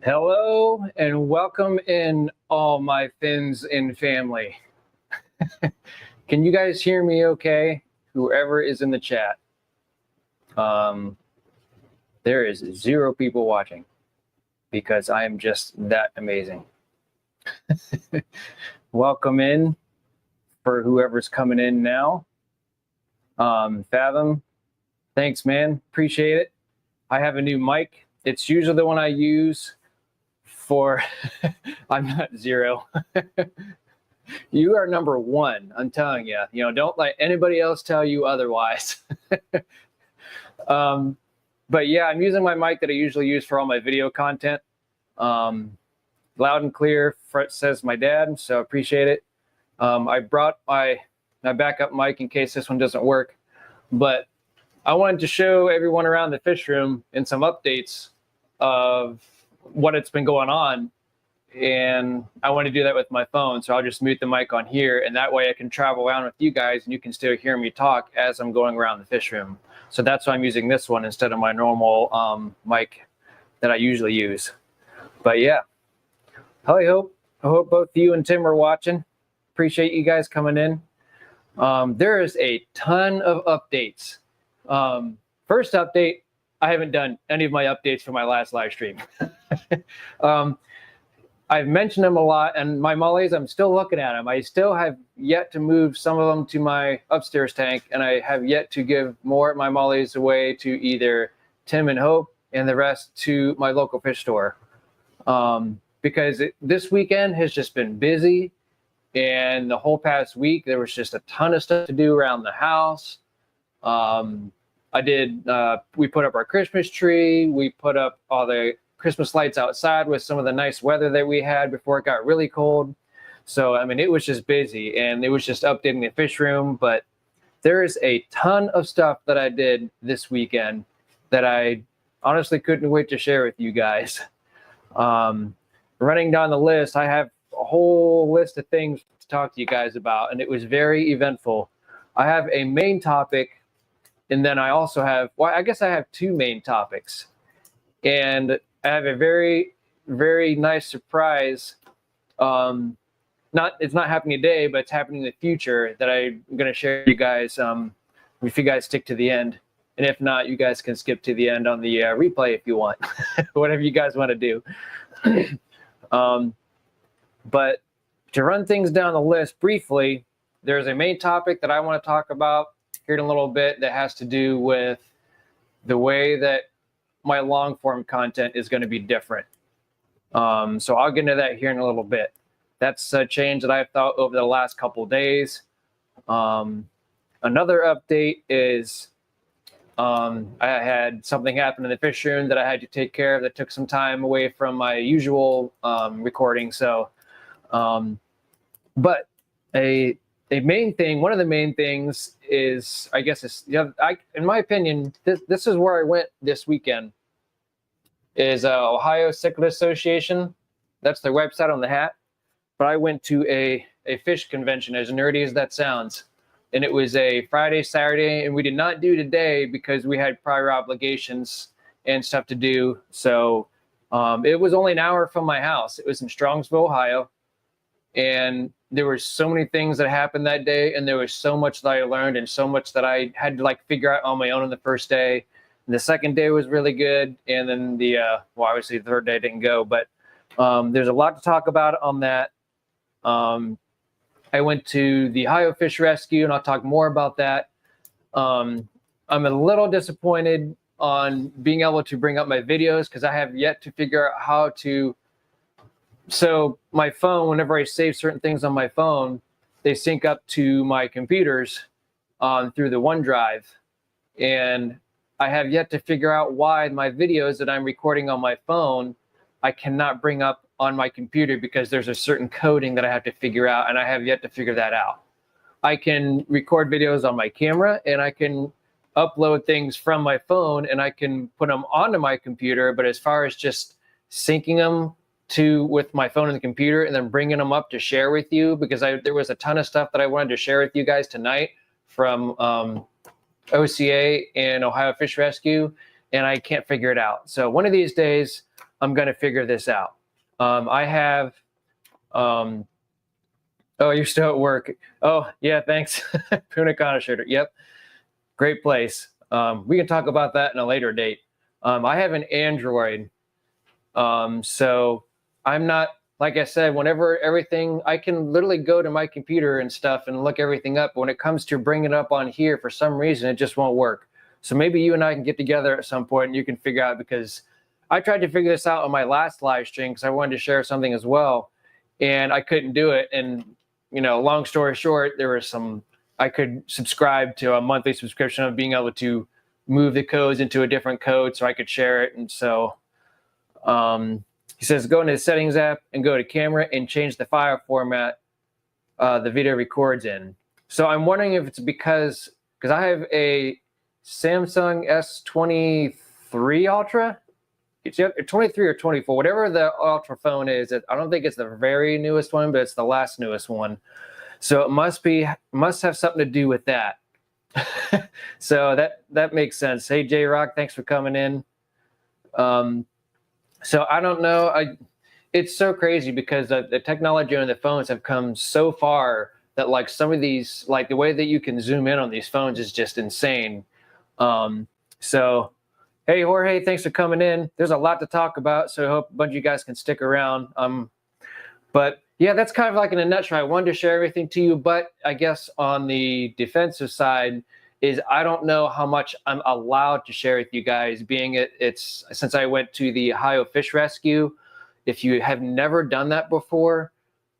Hello and welcome in all my fins in family. Can you guys hear me okay? Whoever is in the chat. There is 0 people watching because I am just that amazing. Welcome in for whoever's coming in now. Fathom, thanks man, appreciate it. I have a new mic. It's usually the one I use for, I'm not 0. You are number 1, I'm telling you. You know, don't let anybody else tell you otherwise. But yeah, I'm using my mic that I usually use for all my video content. Loud and clear, says my dad, so appreciate it. I brought my backup mic in case this one doesn't work. But I wanted to show everyone around the fish room and some updates of what it's been going on. And I want to do that with my phone, so I'll just mute the mic on here, and that way I can travel around with you guys and you can still hear me talk as I'm going around the fish room. So that's why I'm using this one instead of my normal mic that I usually use. But yeah, I hope both you and Tim are watching. Appreciate you guys coming in. There is a ton of updates. First update, I haven't done any of my updates for my last live stream. I've mentioned them a lot, and my mollies, I'm still looking at them. I still have yet to move some of them to my upstairs tank, and I have yet to give more of my mollies away to either Tim and Hope and the rest to my local fish store. Because this weekend has just been busy, and the whole past week, there was just a ton of stuff to do around the house. We put up our Christmas tree. We put up all the Christmas lights outside with some of the nice weather that we had before it got really cold. So, I mean, it was just busy, and it was just updating the fish room. But there is a ton of stuff that I did this weekend that I honestly couldn't wait to share with you guys. Running down the list, I have a whole list of things to talk to you guys about, and it was very eventful. I have a main topic, and then I also have, well, I guess I have 2 main topics. And I have a very, very nice surprise. It's not happening today, but it's happening in the future that I'm going to share with you guys if you guys stick to the end. And if not, you guys can skip to the end on the replay if you want. Whatever you guys want to do. But to run things down the list briefly, there's a main topic that I want to talk about here in a little bit that has to do with the way that my long form content is going to be different. So I'll get into that here in a little bit. That's a change that I've thought over the last couple of days. Another update is I had something happen in the fish room that I had to take care of that took some time away from my usual recording. So, but a main thing, one of the main things is, I guess, in my opinion, this is where I went this weekend, is Ohio Cichlid Association. That's their website on the hat. But I went to a fish convention, as nerdy as that sounds. And it was a Friday, Saturday, and we did not do today because we had prior obligations and stuff to do. So it was only an hour from my house. It was in Strongsville, Ohio. And there were so many things that happened that day, and there was so much that I learned and so much that I had to figure out on my own on the first day. And the second day was really good, and then obviously the third day didn't go, but there's a lot to talk about on that. I went to the Ohio Fish Rescue, and I'll talk more about that. I'm a little disappointed on being able to bring up my videos because I have yet to figure out how to. So my phone, whenever I save certain things on my phone, they sync up to my computers through the OneDrive. And I have yet to figure out why my videos that I'm recording on my phone, I cannot bring up on my computer because there's a certain coding that I have to figure out, and I have yet to figure that out. I can record videos on my camera, and I can upload things from my phone, and I can put them onto my computer. But as far as just syncing them with my phone and the computer and then bringing them up to share with you, because there was a ton of stuff that I wanted to share with you guys tonight from OCA and Ohio Fish Rescue, and I can't figure it out. So one of these days, I'm going to figure this out. I have, oh, you're still at work. Oh, yeah, thanks. Punta Cana shooter. Yep. Great place. We can talk about that in a later date. I have an Android. So I'm not, like I said, whenever everything, I can literally go to my computer and stuff and look everything up. But when it comes to bringing it up on here, for some reason, it just won't work. So maybe you and I can get together at some point and you can figure out, because I tried to figure this out on my last live stream because I wanted to share something as well, and I couldn't do it. And, you know, long story short, there was some, I could subscribe to a monthly subscription of being able to move the codes into a different code so I could share it. And so he says, go into the settings app and go to camera and change the file format the video records in. So I'm wondering if it's because I have a Samsung S23 Ultra. It's 23 or 24, whatever the Ultra phone is. I don't think it's the very newest one, but it's the last newest one. So it must have something to do with that. So that makes sense. Hey, J-Rock, thanks for coming in. So I don't know. It's so crazy because the technology on the phones have come so far that, like, some of these, like the way that you can zoom in on these phones is just insane. So, hey, Jorge, thanks for coming in. There's a lot to talk about, so I hope a bunch of you guys can stick around. But yeah, that's kind of like in a nutshell. I wanted to share everything to you, but I guess on the defensive side is I don't know how much I'm allowed to share with you guys, being it's since I went to the Ohio Fish Rescue. If you have never done that before,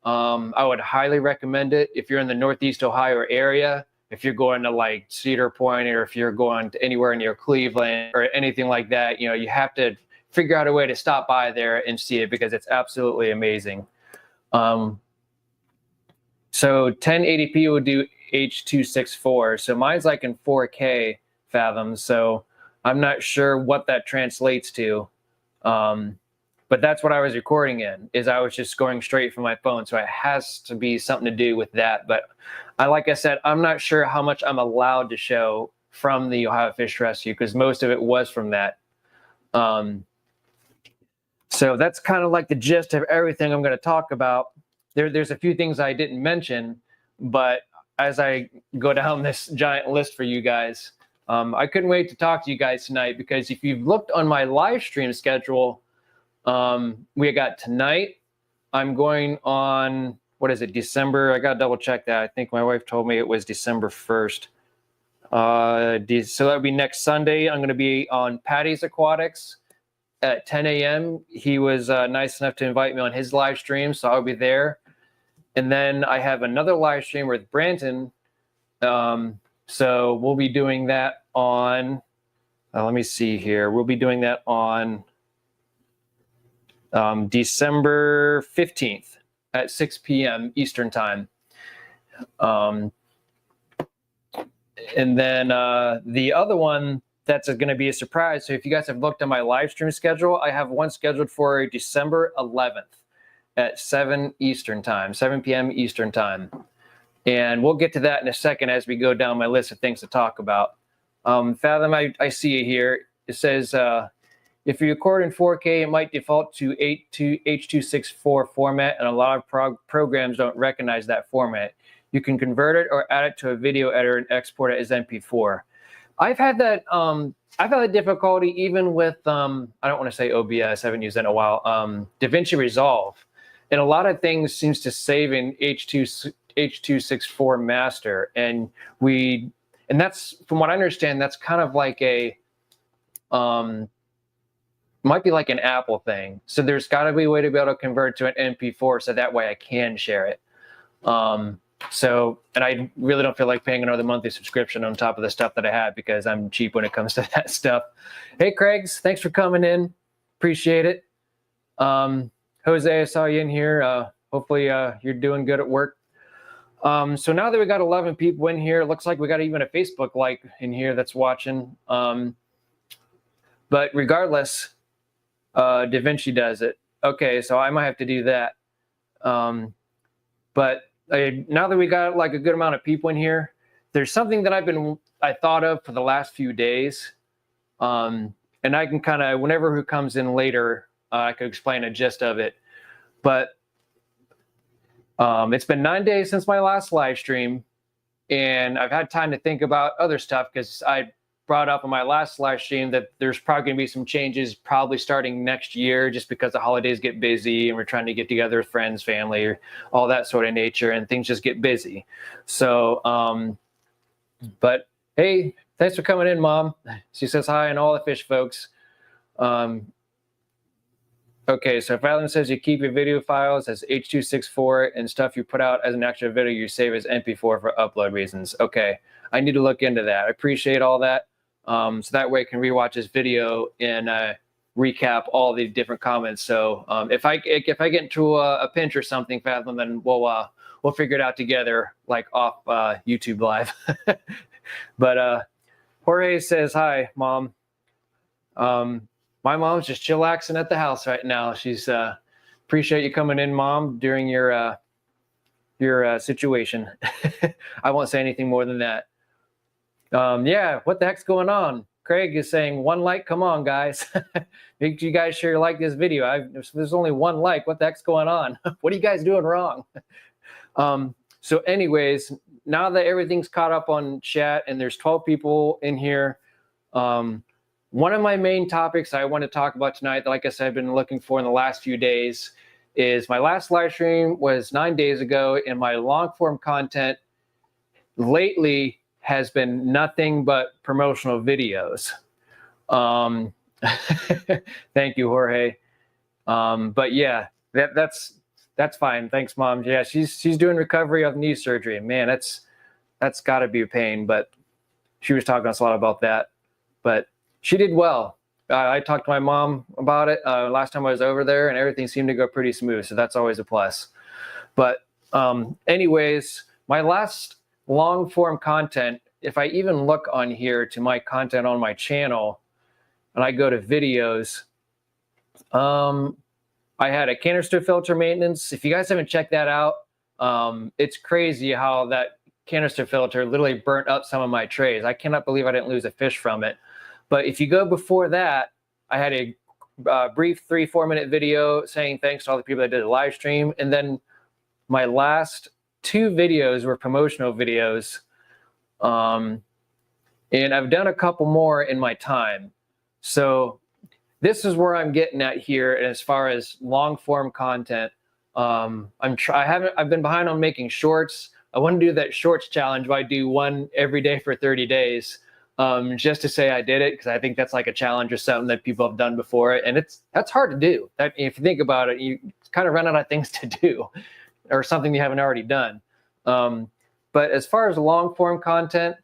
I would highly recommend it. If you're in the Northeast Ohio area, if you're going to like Cedar Point, or if you're going to anywhere near Cleveland or anything like that, you know, you have to figure out a way to stop by there and see it, because it's absolutely amazing. So 1080p will do H.264. So mine's like in 4K fathoms. So I'm not sure what that translates to. But that's what I was recording in, is I was just going straight from my phone. So it has to be something to do with that. But like I said, I'm not sure how much I'm allowed to show from the Ohio Fish Rescue, because most of it was from that. So that's kind of like the gist of everything I'm going to talk about. There's a few things I didn't mention, but as I go down this giant list for you guys, I couldn't wait to talk to you guys tonight, because if you've looked on my live stream schedule, we got tonight, I'm going on, what is it, December? I got to double check that. I think my wife told me it was December 1st. So that would be next Sunday. I'm going to be on Patty's Aquatics at 10 a.m. He was nice enough to invite me on his live stream, so I'll be there. And then I have another live stream with Branton. So we'll be doing that on, let me see here. We'll be doing that on December 15th at 6 p.m. Eastern time. And then the other one that's going to be a surprise. So if you guys have looked at my live stream schedule, I have one scheduled for December 11th at 7 Eastern time, 7 p.m. Eastern time. And we'll get to that in a second as we go down my list of things to talk about. Fathom, I see it here. It says, if you record in 4K, it might default to H.264 format, and a lot of programs don't recognize that format. You can convert it or add it to a video editor and export it as MP4. I've had that difficulty even with, I don't want to say OBS, I haven't used that in a while, DaVinci Resolve. And a lot of things seems to save in H.264 master. And that's, from what I understand, that's kind of like a, might be like an Apple thing. So there's got to be a way to be able to convert to an MP4 so that way I can share it. So, and I really don't feel like paying another monthly subscription on top of the stuff that I have, because I'm cheap when it comes to that stuff. Hey, Craigs, thanks for coming in. Appreciate it. Jose, I saw you in here. Hopefully you're doing good at work. So now that we got 11 people in here, it looks like we got even a Facebook like in here that's watching. But regardless, DaVinci does it. Okay, so I might have to do that. But now that we got like a good amount of people in here, there's something that I thought of for the last few days. And I can kind of, whenever who comes in later, I could explain a gist of it. But it's been 9 days since my last live stream, and I've had time to think about other stuff because I brought up on my last live stream that there's probably going to be some changes probably starting next year, just because the holidays get busy and we're trying to get together with friends, family, or all that sort of nature, and things just get busy. So, but hey, thanks for coming in, Mom. She says hi and all the fish folks. Okay, so if Alan says you keep your video files as H.264 and stuff you put out as an extra video you save as MP4 for upload reasons. Okay, I need to look into that. I appreciate all that. So that way I can rewatch this video and recap all the different comments. So if I get into a pinch or something, Fathom, then we'll figure it out together, like off YouTube Live. But Jorge says hi, Mom. My mom's just chillaxing at the house right now. She's appreciate you coming in, Mom, during your situation. I won't say anything more than that. Yeah, what the heck's going on? Craig is saying 1 like. Come on, guys. Make you guys sure you like this video. There's only 1 like. What the heck's going on? What are you guys doing wrong? So anyways, now that everything's caught up on chat and there's 12 people in here, one of my main topics I want to talk about tonight, like I said, I've been looking for in the last few days, is my last live stream was 9 days ago, and my long form content lately has been nothing but promotional videos. Thank you, Jorge. But yeah, that's fine. Thanks, Mom. Yeah, she's doing recovery of knee surgery. Man, that's got to be a pain. But she was talking to us a lot about that. But she did well. I talked to my mom about it last time I was over there, and everything seemed to go pretty smooth. So that's always a plus. But anyways, my last long form content, if I even look on here to my content on my channel and I go to videos, I had a canister filter maintenance. If you guys haven't checked that out, it's crazy how that canister filter literally burnt up some of my trays. I cannot believe I didn't lose a fish from it. But if you go before that, I had a brief 3-4 minute video saying thanks to all the people that did a live stream. And then my last 2 videos were promotional videos. And I've done a couple more in my time. So this is where I'm getting at here as far as long form content. I've been behind on making shorts. I want to do that shorts challenge where I do one every day for 30 days. Just to say I did it, because I think that's like a challenge or something that people have done before, and that's hard to do. If you think about it, you kind of run out of things to do, or something you haven't already done. But as far as long form content,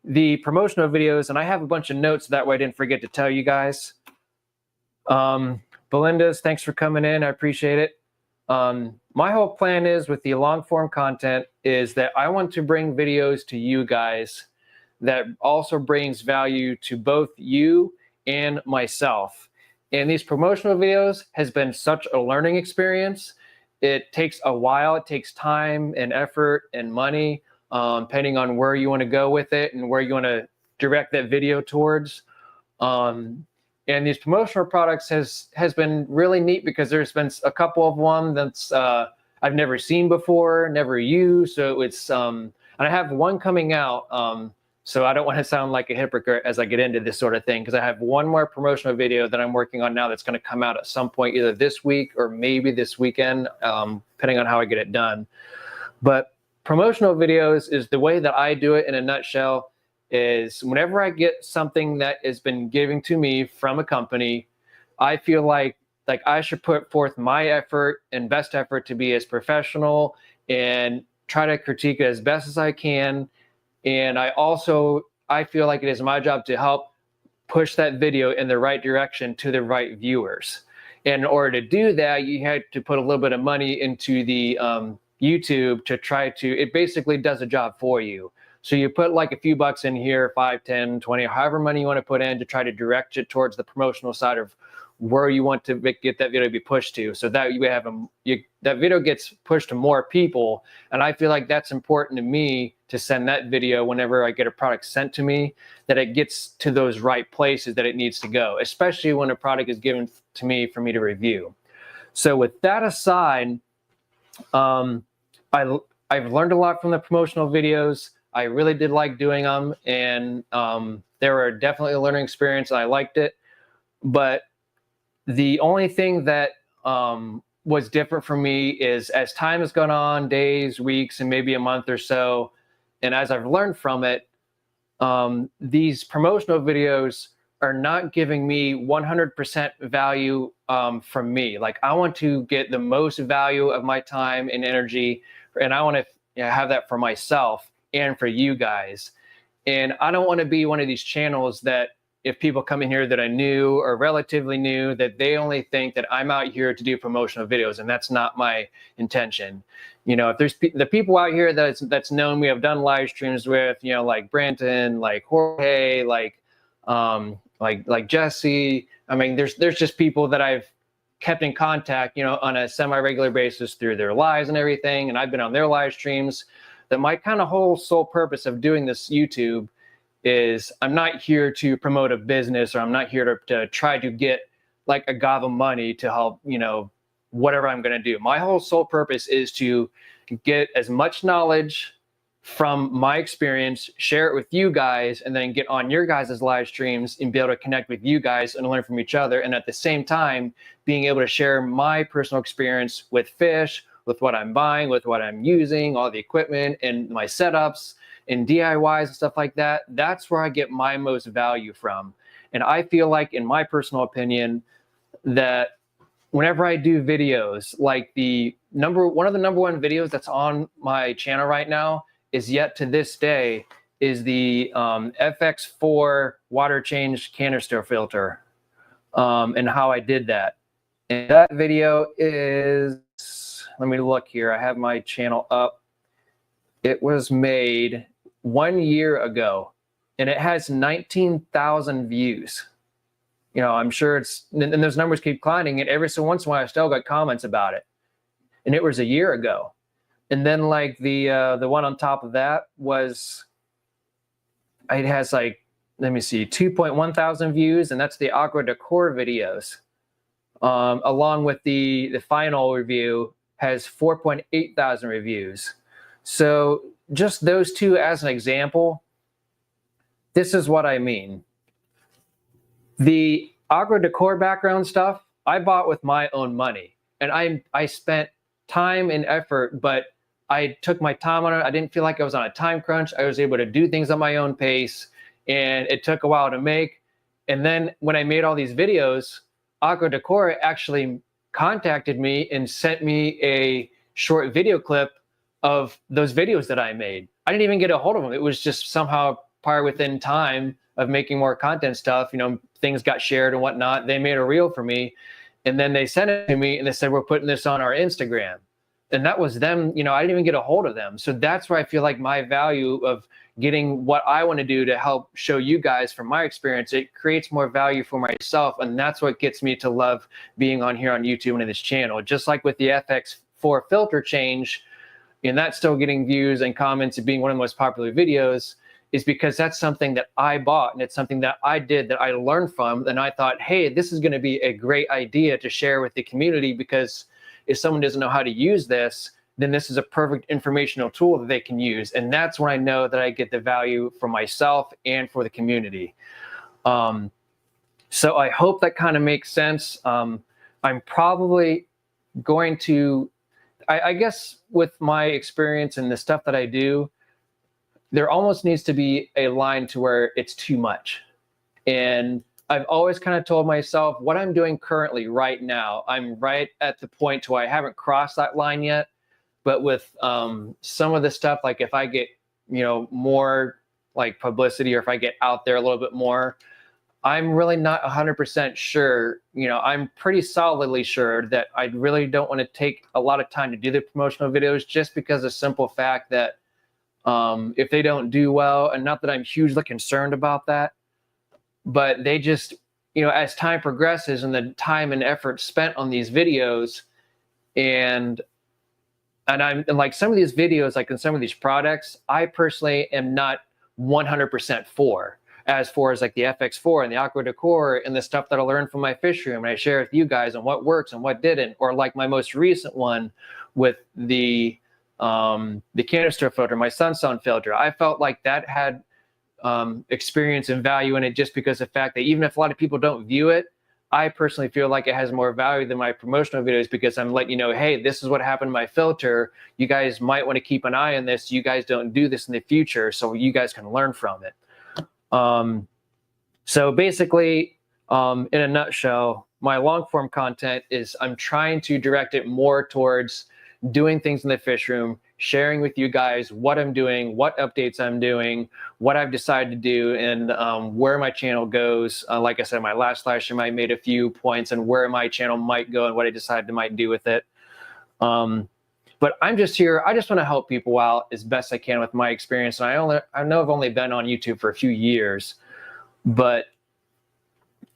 the promotional videos, and I have a bunch of notes that way I didn't forget to tell you guys. Belinda's, thanks for coming in. I appreciate it. My whole plan is with the long form content is that I want to bring videos to you guys that also brings value to both you and myself. And these promotional videos has been such a learning experience. It takes a while, it takes time and effort and money, depending on where you want to go with it and where you want to direct that video towards. And these promotional products has been really neat, because there's been a couple of them that's I've never seen before, never used. So it's and I have one coming out. So I don't want to sound like a hypocrite as I get into this sort of thing, because I have one more promotional video that I'm working on now that's going to come out at some point, either this week or maybe this weekend, depending on how I get it done. But promotional videos is the way that I do it in a nutshell. Is whenever I get something that has been given to me from a company, I feel like I should put forth my effort and best effort to be as professional and try to critique it as best as I can. And I feel like it is my job to help push that video in the right direction to the right viewers. And in order to do that, you had to put a little bit of money into the YouTube to try to, it basically does a job for you. So you put like a few bucks in here, 5, 10, 20, however money you want to put in to try to direct it towards the promotional side of where you want to get that video to be pushed to, so that you have that video gets pushed to more people. And I feel like that's important to me, to send that video whenever I get a product sent to me, that it gets to those right places that it needs to go, especially when a product is given to me for me to review. So with that aside, I've learned a lot from the promotional videos. I really did like doing them, and they were definitely a learning experience. I liked it. But the only thing that was different for me is, as time has gone on, days, weeks, and maybe a month or so, and as I've learned from it, these promotional videos are not giving me 100% value from me. Like, I want to get the most value of my time and energy, and I want to have that for myself and for you guys. And I don't want to be one of these channels that, if people come in here that are new or relatively new, that they only think that I'm out here to do promotional videos, and that's not my intention. You know, if there's the people out here that's known, we have done live streams with, you know, like Brenton, like Jorge, like Jesse. I mean, there's just people that I've kept in contact, you know, on a semi-regular basis through their lives and everything, and I've been on their live streams. That my kind of whole sole purpose of doing this YouTube is, I'm not here to promote a business, or I'm not here to try to get like a gob of money to help, you know, whatever I'm going to do. My whole sole purpose is to get as much knowledge from my experience, share it with you guys, and then get on your guys' live streams and be able to connect with you guys and learn from each other. And at the same time, being able to share my personal experience with fish, with what I'm buying, with what I'm using, all the equipment and my setups and DIYs and stuff like that. That's where I get my most value from. And I feel like, in my personal opinion, that whenever I do videos, like one of the number one videos that's on my channel right now is, yet to this day, is the FX4 water change canister filter, and how I did that. And that video is, let me look here. I have my channel up. It was made 1 year ago, and it has 19,000 views. You know, I'm sure and those numbers keep climbing, and every so once in a while I still got comments about it. And it was a year ago. And then like the one on top of that it has like, let me see, 2.1 thousand views, and that's the Aqua Decor videos. Along with the final review has 4.8 thousand reviews. So just those two as an example, this is what I mean. The Aqua Decor background stuff I bought with my own money, and I spent time and effort, but I took my time on it. I didn't feel like I was on a time crunch. I was able to do things at my own pace, and it took a while to make. And then when I made all these videos, Aqua Decor actually contacted me and sent me a short video clip of those videos that I made. I didn't even get a hold of them. It was just somehow part within time of making more content stuff. You know, things got shared and whatnot. They made a reel for me, and then they sent it to me and they said, we're putting this on our Instagram. And that was them. You know, I didn't even get a hold of them. So that's where I feel like my value of getting what I want to do to help show you guys from my experience, it creates more value for myself. And that's what gets me to love being on here on YouTube and in this channel. Just like with the FX4 filter change, and that's still getting views and comments and being one of the most popular videos, is because that's something that I bought, and it's something that I did, that I learned from. And I thought, hey, this is going to be a great idea to share with the community, because if someone doesn't know how to use this, then this is a perfect informational tool that they can use. And that's when I know that I get the value for myself and for the community. So I hope that kind of makes sense. I'm probably going to, I guess with my experience and the stuff that I do, there almost needs to be a line to where it's too much. And I've always kind of told myself, what I'm doing currently right now, I'm right at the point to where I haven't crossed that line yet. But with some of the stuff, like if I get, you know, more like publicity, or if I get out there a little bit more, I'm really not 100% sure. You know, I'm pretty solidly sure that I really don't want to take a lot of time to do the promotional videos, just because of the simple fact that if they don't do well, and not that I'm hugely concerned about that, but they just, as time progresses and the time and effort spent on these videos, and like some of these videos, like in some of these products, I personally am not 100% for, as far as like the FX4 and the Aqua Decor and the stuff that I learned from my fish room and I share with you guys on what works and what didn't, or like my most recent one with the canister filter, my Sunstone filter. I felt like that had experience and value in it, just because of the fact that even if a lot of people don't view it, I personally feel like it has more value than my promotional videos, because I'm letting you know, hey, this is what happened to my filter. You guys might want to keep an eye on this. You guys don't do this in the future, so you guys can learn from it. So basically, in a nutshell, my long form content is I'm trying to direct it more towards doing things in the fish room, sharing with you guys what I'm doing, what updates I'm doing, what I've decided to do, and where my channel goes. Like I said, my last live stream, I made a few points on where my channel might go and what I decided to might do with it. But I'm just here. I just want to help people out as best I can with my experience. And I know I've only been on YouTube for a few years, but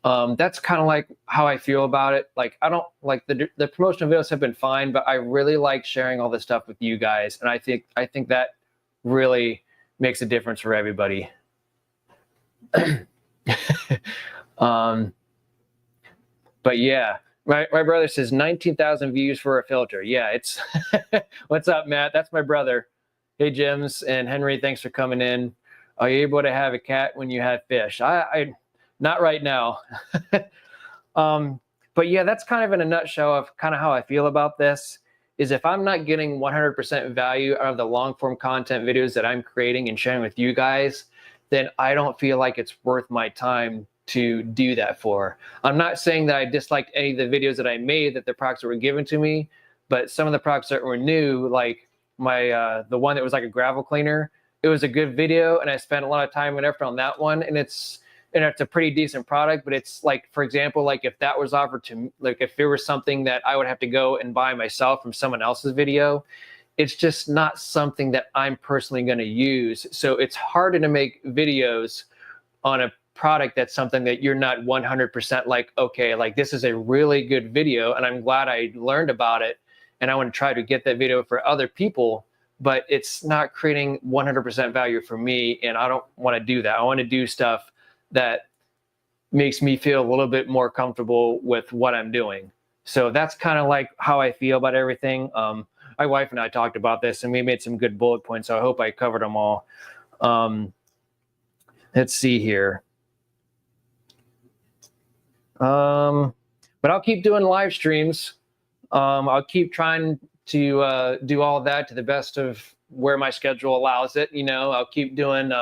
that's kind of like how I feel about it. Like, I don't like the promotional videos have been fine, but I really like sharing all this stuff with you guys. And I think that really makes a difference for everybody. But yeah, my brother says 19,000 views for a filter. Yeah, it's what's up, Matt? That's my brother. Hey, Jims and Henry, thanks for coming in. Are you able to have a cat when you have fish? I not right now. But yeah, that's kind of in a nutshell of kind of how I feel about this. Is if I'm not getting 100% value out of the long form content videos that I'm creating and sharing with you guys, then I don't feel like it's worth my time to do that for. I'm not saying that I disliked any of the videos that I made, that the products that were given to me, but some of the products that were new, like my the one that was like a gravel cleaner, it was a good video, and I spent a lot of time and effort on that one, and it's a pretty decent product. But it's like, for example, like if that was offered to, like if there was something that I would have to go and buy myself from someone else's video, it's just not something that I'm personally going to use. So it's harder to make videos on a product that's something that you're not 100% like, okay, like this is a really good video and I'm glad I learned about it and I want to try to get that video for other people, but it's not creating 100% value for me, and I don't want to do that. I want to do stuff that makes me feel a little bit more comfortable with what I'm doing. So that's kind of like how I feel about everything. My wife and I talked about this and we made some good bullet points, so I hope I covered them all. Let's see here. But I'll keep doing live streams. I'll keep trying to do all of that to the best of where my schedule allows it. You know, I'll keep doing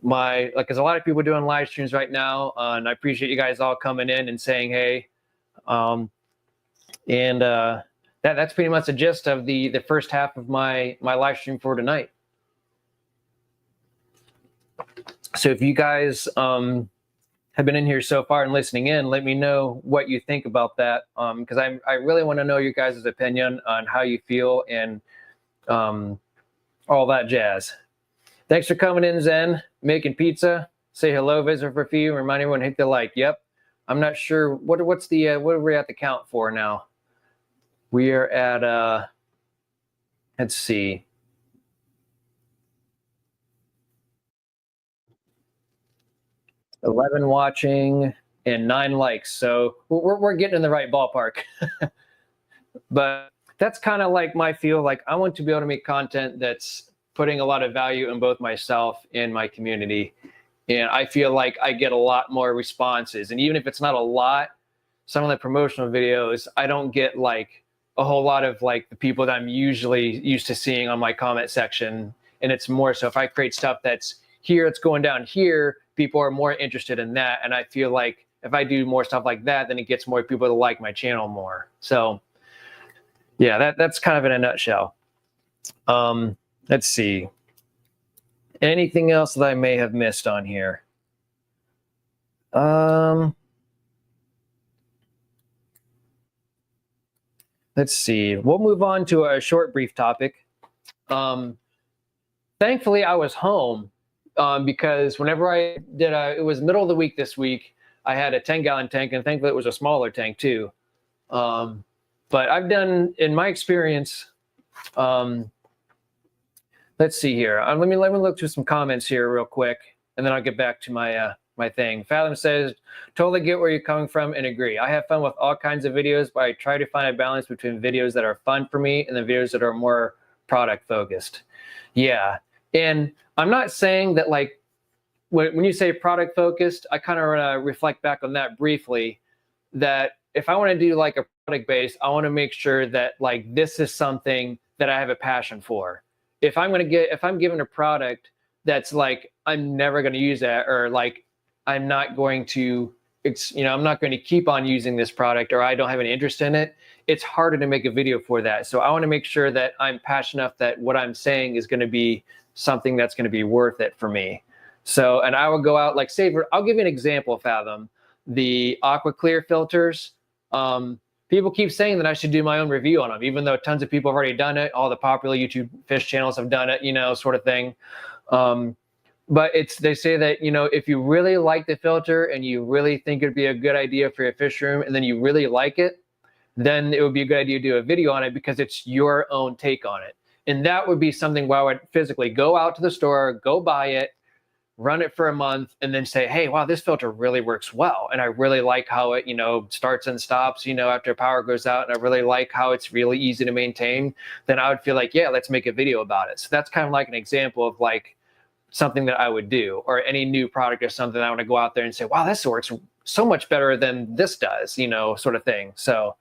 like, there's a lot of people doing live streams right now, and I appreciate you guys all coming in and saying hey. That's pretty much the gist of the first half of my live stream for tonight. So if you guys have been in here so far and listening in, let me know what you think about that, because I really want to know your guys' opinion on how you feel and all that jazz. Thanks for coming in, Zen. Making pizza. Say hello, visitor for a few. Remind everyone to hit the like. Yep. I'm not sure what's the what are we at the count for now? We are at let's see. $11 watching and 9 likes. So we're getting in the right ballpark. But that's kind of like my feel. Like, I want to be able to make content that's putting a lot of value in both myself and my community. And I feel like I get a lot more responses. And even if it's not a lot, some of the promotional videos, I don't get like a whole lot of like the people that I'm usually used to seeing on my comment section. And it's more so if I create stuff that's here, it's going down here, people are more interested in that. And I feel like if I do more stuff like that, then it gets more people to like my channel more. So yeah, that's kind of in a nutshell. Let's see. Anything else that I may have missed on here? Let's see. We'll move on to a short, brief topic. Thankfully, I was home because whenever I did, it was middle of the week this week. I had a 10-gallon tank, and thankfully it was a smaller tank too. But I've done, in my experience, let's see here. Let me look through some comments here real quick, and then I'll get back to my my thing. Fathom says, totally get where you're coming from and agree. I have fun with all kinds of videos, but I try to find a balance between videos that are fun for me and the videos that are more product focused. Yeah, and I'm not saying that, like, when you say product focused, I kind of reflect back on that briefly, that if I want to do like a product base, I want to make sure that like this is something that I have a passion for. If I'm given a product that's like, I'm never going to use that, or like, I'm not going to, I'm not going to keep on using this product, or I don't have any interest in it, it's harder to make a video for that. So I want to make sure that I'm passionate enough that what I'm saying is going to be something that's going to be worth it for me. So, and I will go out, like, say, I'll give you an example of Fathom, the Aqua Clear filters. People keep saying that I should do my own review on them, even though tons of people have already done it. All the popular YouTube fish channels have done it, sort of thing. But they say that, if you really like the filter and you really think it'd be a good idea for your fish room, and then you really like it, then it would be a good idea to do a video on it, because it's your own take on it. And that would be something where I would physically go out to the store, go buy it, run it for a month, and then say, hey, wow, this filter really works well. And I really like how it, starts and stops, after power goes out. And I really like how it's really easy to maintain. Then I would feel like, yeah, let's make a video about it. So that's kind of like an example of like something that I would do, or any new product or something. I want to go out there and say, wow, this works so much better than this does, sort of thing. So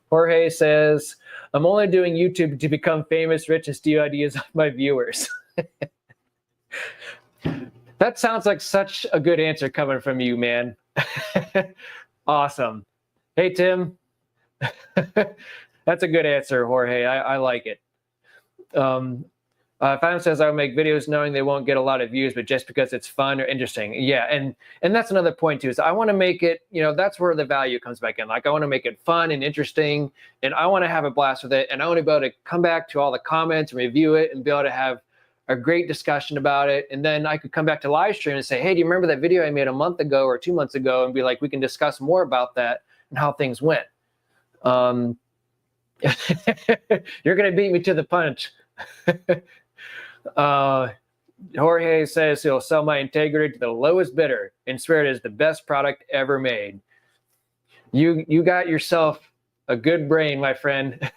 Jorge says, I'm only doing YouTube to become famous, rich, and steal ideas of my viewers. That sounds like such a good answer coming from you, man. Awesome. Hey, Tim. That's a good answer, Jorge. I like it. Fathom says, I would make videos knowing they won't get a lot of views, but just because it's fun or interesting. Yeah, and that's another point too, is I want to make it, that's where the value comes back in. Like, I want to make it fun and interesting, and I want to have a blast with it, and I want to be able to come back to all the comments and review it and be able to have a great discussion about it. And then I could come back to live stream and say, hey, do you remember that video I made a month ago or 2 months ago? And be like, we can discuss more about that and how things went. You're going to beat me to the punch. Jorge says he'll sell my integrity to the lowest bidder and swear it is the best product ever made. You got yourself a good brain, my friend.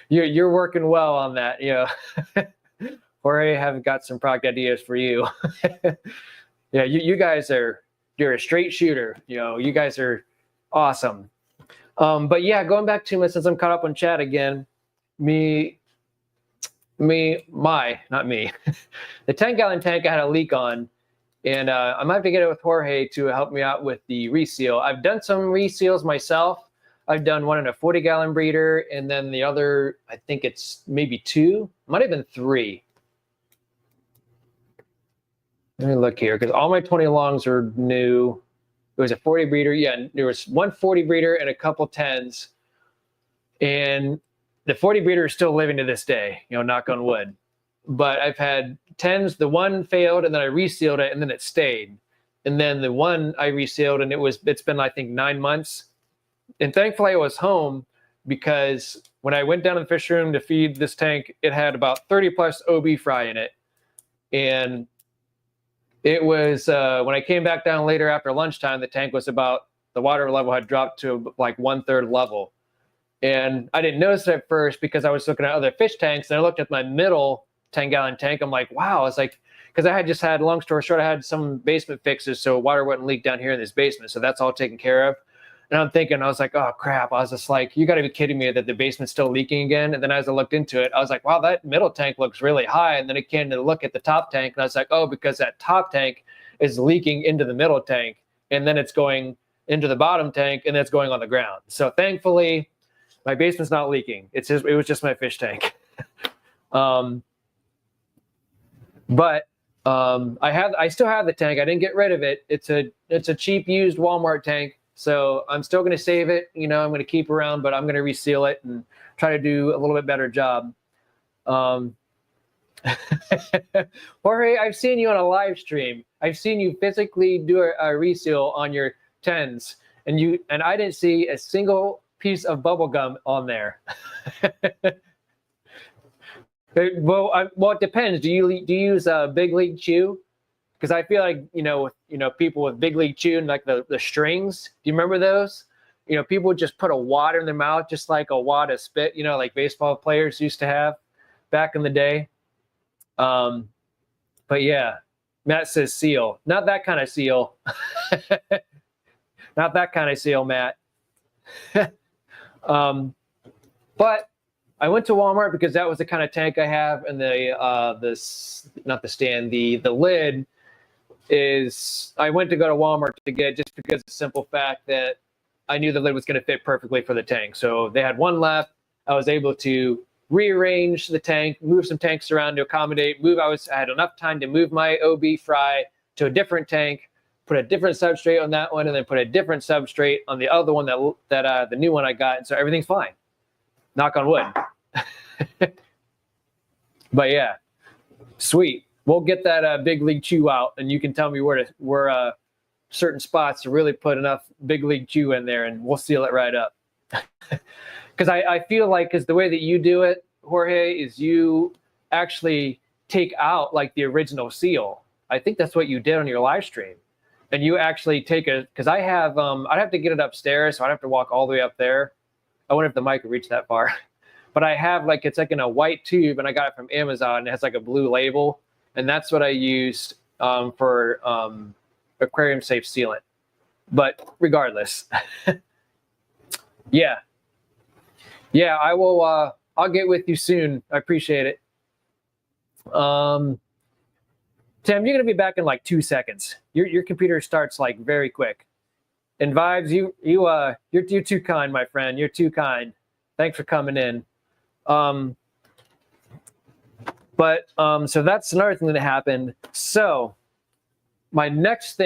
You're working well on that. Jorge, have got some product ideas for you. Yeah, you guys you're a straight shooter. You guys are awesome. But yeah, going back to, since I'm caught up on chat again, not me. The 10-gallon tank I had a leak on, and I might have to get it with Jorge to help me out with the reseal. I've done some reseals myself. I've done one in a 40-gallon breeder, and then the other, I think it's maybe 2, might have been 3. Let me look here, because all my 20 longs are new. It was a 40 breeder. Yeah, there was one 40 breeder and a couple 10s. And the 40 breeder is still living to this day, knock on wood. But I've had 10s, the one failed, and then I resealed it, and then it stayed. And then the one I resealed, and it's been, I think, 9 months. And thankfully I was home, because when I went down to the fish room to feed this tank, it had about 30 plus OB fry in it. And it was, when I came back down later after lunchtime, the tank was the water level had dropped to like 1/3 level. And I didn't notice it at first, because I was looking at other fish tanks, and I looked at my middle 10-gallon tank. I'm like, wow. It's like, because I had just had, long story short, I had some basement fixes, so water wouldn't leak down here in this basement. So that's all taken care of. And I'm thinking, I was like, oh crap. I was just like, you got to be kidding me that the basement's still leaking again. And then as I looked into it, I was like, wow, that middle tank looks really high. And then it came to look at the top tank, and I was like, oh, because that top tank is leaking into the middle tank, and then it's going into the bottom tank, and it's going on the ground. So thankfully, my basement's not leaking. It was just my fish tank. I still have the tank. I didn't get rid of it. It's a cheap used Walmart tank. So I'm still going to save it. I'm going to keep around, but I'm going to reseal it and try to do a little bit better job. Jorge, I've seen you on a live stream. I've seen you physically do a reseal on your 10s, and I didn't see a single piece of bubble gum on there. Well, it depends. Do you use Big League Chew? Because I feel like people with Big League Chew and like the strings. Do you remember those? People would just put a wad in their mouth, just like a wad of spit. Like baseball players used to have back in the day. But yeah, Matt says seal. Not that kind of seal. Not that kind of seal, Matt. But I went to Walmart because that was the kind of tank I have, and the lid is. I went to go to Walmart to get just because of the simple fact that I knew the lid was going to fit perfectly for the tank. So they had one left. I was able to rearrange the tank, move some tanks around to accommodate. I had enough time to move my OB fry to a different tank, put a different substrate on that one, and then put a different substrate on the other one that the new one I got. And so everything's fine. Knock on wood. But yeah, sweet. We'll get that Big League Chew out, and you can tell me where certain spots to really put enough Big League Chew in there, and we'll seal it right up. Because I feel like, because the way that you do it, Jorge, is you actually take out like the original seal. I think that's what you did on your live stream. And you actually take because I'd have to get it upstairs, so I'd have to walk all the way up there. I wonder if the mic would reach that far. But I have it's like in a white tube, and I got it from Amazon, and it has like a blue label. And that's what I used for aquarium safe sealant. But regardless, yeah, I will. I'll get with you soon. I appreciate it. Tim, you're gonna be back in like 2 seconds. Your computer starts like very quick. And Vibes, you're too kind, my friend. You're too kind. Thanks for coming in. So that's another thing that happened. So my next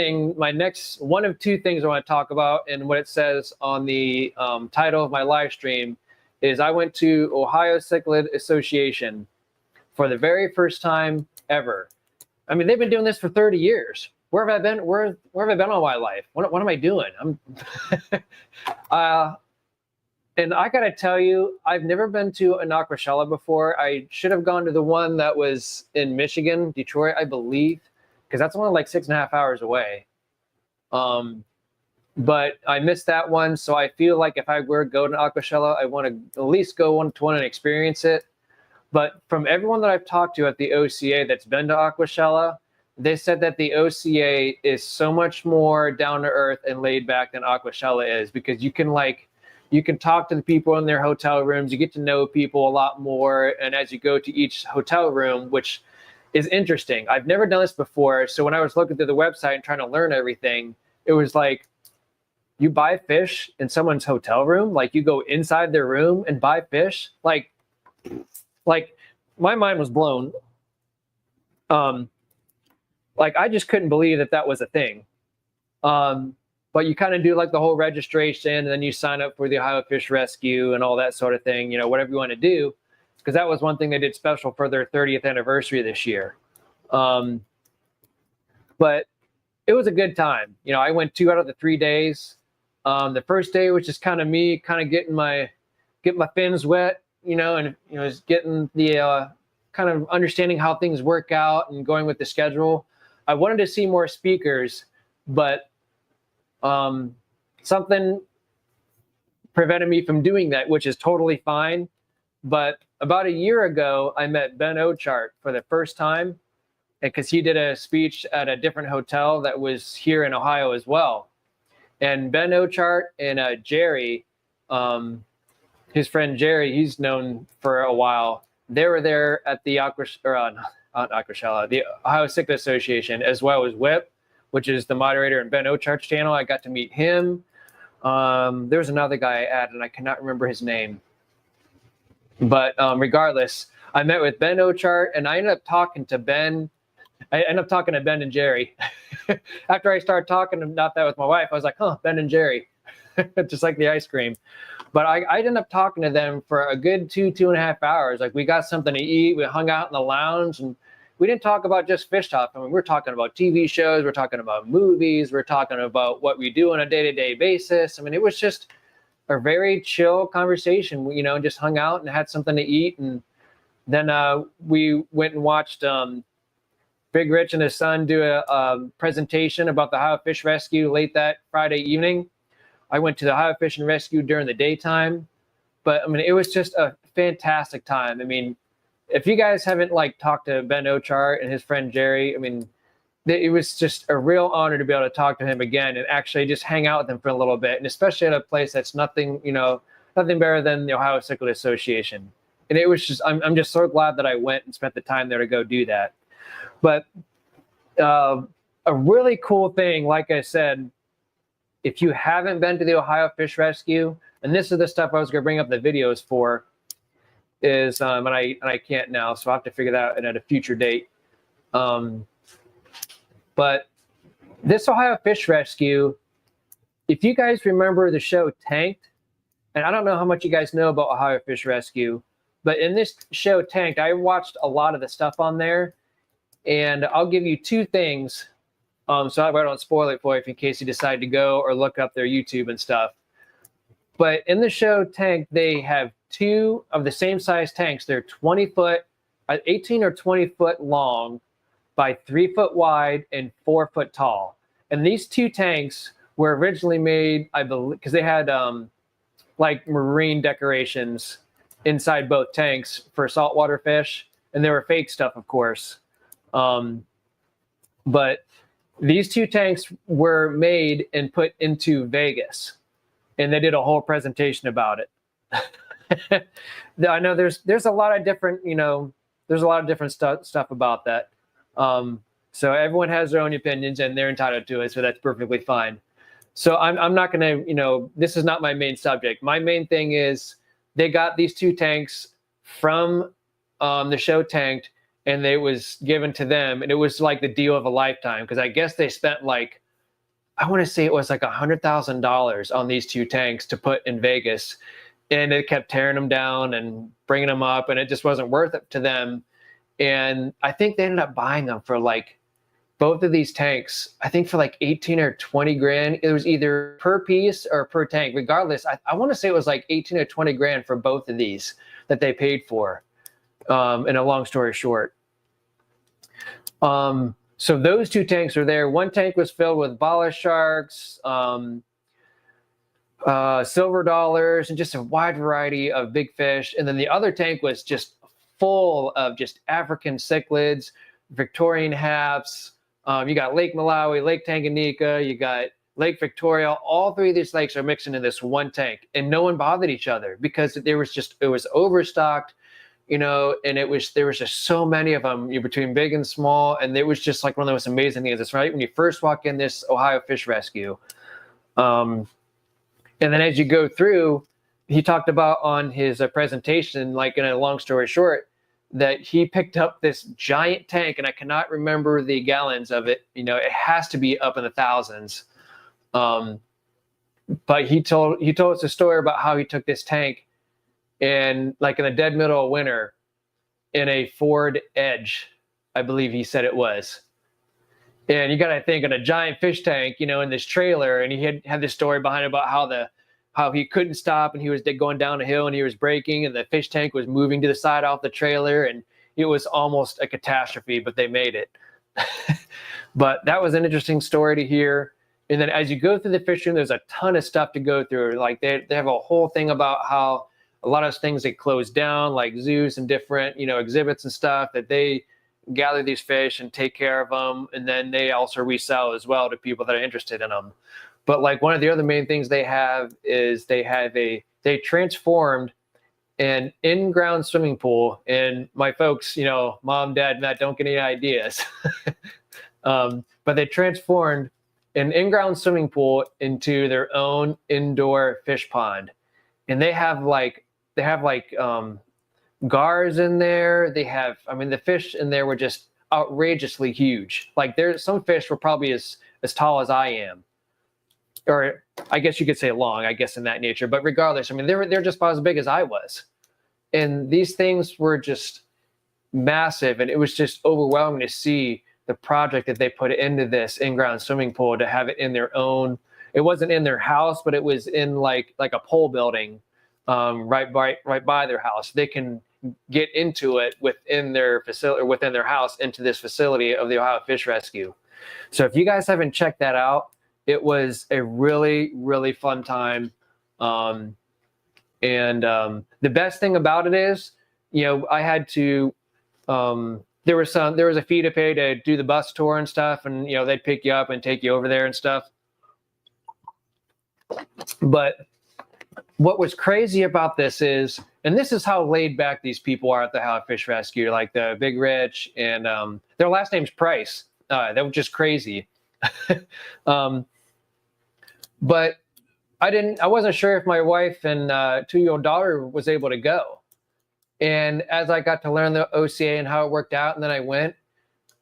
one of two things I want to talk about, and what it says on the title of my live stream, is I went to Ohio Cichlid Association for the very first time ever. I mean, they've been doing this for 30 years. Where have I been? Where have I been all my life? What am I doing? And I gotta tell you, I've never been to an Aquashella before. I should have gone to the one that was in Michigan, Detroit, I believe, because that's only like 6.5 hours away. But I missed that one, so I feel like if I were to go to Aquashella, I want to at least go to one and experience it. But from everyone that I've talked to at the OCA that's been to Aquashella, they said that the OCA is so much more down to earth and laid back than Aquashella is, because you can talk to the people in their hotel rooms, you get to know people a lot more, and as you go to each hotel room, which is interesting. I've never done this before, so when I was looking through the website and trying to learn everything, it was like, you buy fish in someone's hotel room? Like, you go inside their room and buy fish? Like my mind was blown. Like, I just couldn't believe that was a thing. But you kind of do like the whole registration, and then you sign up for the Ohio Fish Rescue and all that sort of thing, whatever you want to do, because that was one thing they did special for their 30th anniversary this year. But it was a good time. I went 2 out of the 3 days. The first day was just kind of me getting my fins wet, and just getting the kind of understanding how things work out and going with the schedule. I wanted to see more speakers, but something prevented me from doing that, which is totally fine. But about a year ago, I met Ben Ochart for the first time, because he did a speech at a different hotel that was here in Ohio as well. And Ben Ochart and Jerry, his friend Jerry, he's known for a while. They were there at the the Ohio Cichlid Association, as well as Whip, which is the moderator in Ben Ochart's channel. I got to meet him. There was another guy I added, and I cannot remember his name. But regardless, I met with Ben Ochart, and I ended up talking to Ben. I ended up talking to Ben and Jerry. After I started talking about that with my wife, I was like, Ben and Jerry, just like the ice cream. But I ended up talking to them for a good 2.5 hours. Like, we got something to eat, we hung out in the lounge, and we didn't talk about just fish stuff. I mean, we're talking about TV shows, we're talking about movies, we're talking about what we do on a day-to-day basis. I mean, it was just a very chill conversation. We, just hung out and had something to eat. And then we went and watched Big Rich and his son do a presentation about the Ohio Fish Rescue late that Friday evening. I went to the Ohio Fish and Rescue during the daytime. But I mean, it was just a fantastic time. I mean, if you guys haven't talked to Ben Ochart and his friend Jerry, I mean, it was just a real honor to be able to talk to him again and actually just hang out with him for a little bit, and especially at a place that's nothing better than the Ohio Cichlid Association. And it was just, I'm just so glad that I went and spent the time there to go do that. But a really cool thing, like I said, if you haven't been to the Ohio Fish Rescue, and this is the stuff I was going to bring up the videos for, is and I can't now, so I'll have to figure that out at a future date. But this Ohio Fish Rescue, if you guys remember the show Tanked, and I don't know how much you guys know about Ohio Fish Rescue, but in this show Tanked, I watched a lot of the stuff on there, and I'll give you two things. So I don't spoil it for you in case you decide to go or look up their YouTube and stuff. But in the show Tanked, they have two of the same size tanks. They're 20 foot, 18 or 20 foot long by 3 foot wide and 4 foot tall. And these two tanks were originally made, I believe, because they had marine decorations inside both tanks for saltwater fish, and they were fake stuff, of course. But these two tanks were made and put into Vegas, and they did a whole presentation about it. I know there's a lot of different, there's a lot of different stuff about that. So everyone has their own opinions and they're entitled to it. So that's perfectly fine. So I'm not going to, this is not my main subject. My main thing is they got these two tanks from the show Tanked, and it was given to them, and it was like the deal of a lifetime. Cause I guess they spent I want to say it was $100,000 on these two tanks to put in Vegas, and it kept tearing them down and bringing them up, and it just wasn't worth it to them. And I think they ended up buying them for both of these tanks, I think for 18 or 20 grand. It was either per piece or per tank. Regardless, I want to say it was 18 or 20 grand for both of these that they paid for. In a long story short. So those two tanks are there. One tank was filled with bala sharks, silver dollars, and just a wide variety of big fish. And then the other tank was just full of just African cichlids, Victorian haps. You got Lake Malawi, Lake Tanganyika, you got Lake Victoria. All three of these lakes are mixed into this one tank, and no one bothered each other because it was overstocked, and there was just so many of them, between big and small. And it was just one of the most amazing things. It's right when you first walk in this Ohio Fish Rescue. And then as you go through, he talked about on his presentation, in a long story short, that he picked up this giant tank, and I cannot remember the gallons of it. It has to be up in the thousands. But he told us a story about how he took this tank and in the dead middle of winter in a Ford Edge, I believe he said it was. And you got to think, in a giant fish tank, in this trailer, and he had this story behind it about how he couldn't stop, and he was going down a hill and he was braking, and the fish tank was moving to the side off the trailer, and it was almost a catastrophe, but they made it. But that was an interesting story to hear. And then as you go through the fish room, there's a ton of stuff to go through. They have a whole thing about how a lot of things get closed down, like zoos and different, exhibits and stuff, that they gather these fish and take care of them. And then they also resell as well to people that are interested in them. But one of the other main things they have is they transformed an in-ground swimming pool. And my folks, Mom, Dad, Matt, don't get any ideas. But they transformed an in-ground swimming pool into their own indoor fish pond. And they have gars in there. They have, the fish in there were just outrageously huge. There's some fish were probably as tall as I am. or I guess you could say long, I guess in that nature. But regardless, I mean, they're just about as big as I was. And these things were just massive. And it was just overwhelming to see the project that they put into this in-ground swimming pool, to have it in their own. It wasn't in their house, but it was in like a pole building right by their house. They can get into it within their facility, or within their house, into this facility of the Ohio Fish Rescue. So if you guys haven't checked that out, it was a really, really fun time. The best thing about it is, I had to, there was a fee to pay to do the bus tour and stuff. And, they'd pick you up and take you over there and stuff. But what was crazy about this is, and this is how laid back these people are at the Ohio Fish Rescue, like the Big Rich, and their last name's Price. That was just crazy. But I wasn't sure if my wife and 2-year-old daughter was able to go. And as I got to learn the OCA and how it worked out, and then I went,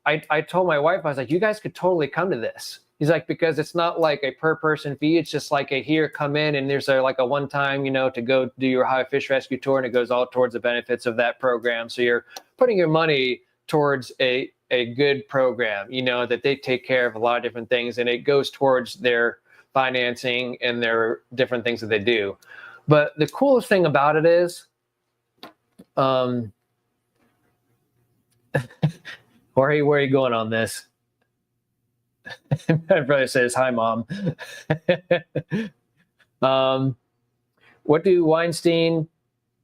I told my wife, I was like, you guys could totally come to this. He's like, because it's not like a per person fee. It's just like here, come in, and there's like a one time, to go do your Ohio Fish Rescue tour, and it goes all towards the benefits of that program. So you're putting your money towards a good program, that they take care of a lot of different things, and it goes towards their financing and their different things that they do. But the coolest thing about it is, Jorge, where are you going on this? My brother says, hi, Mom. What do Weinstein,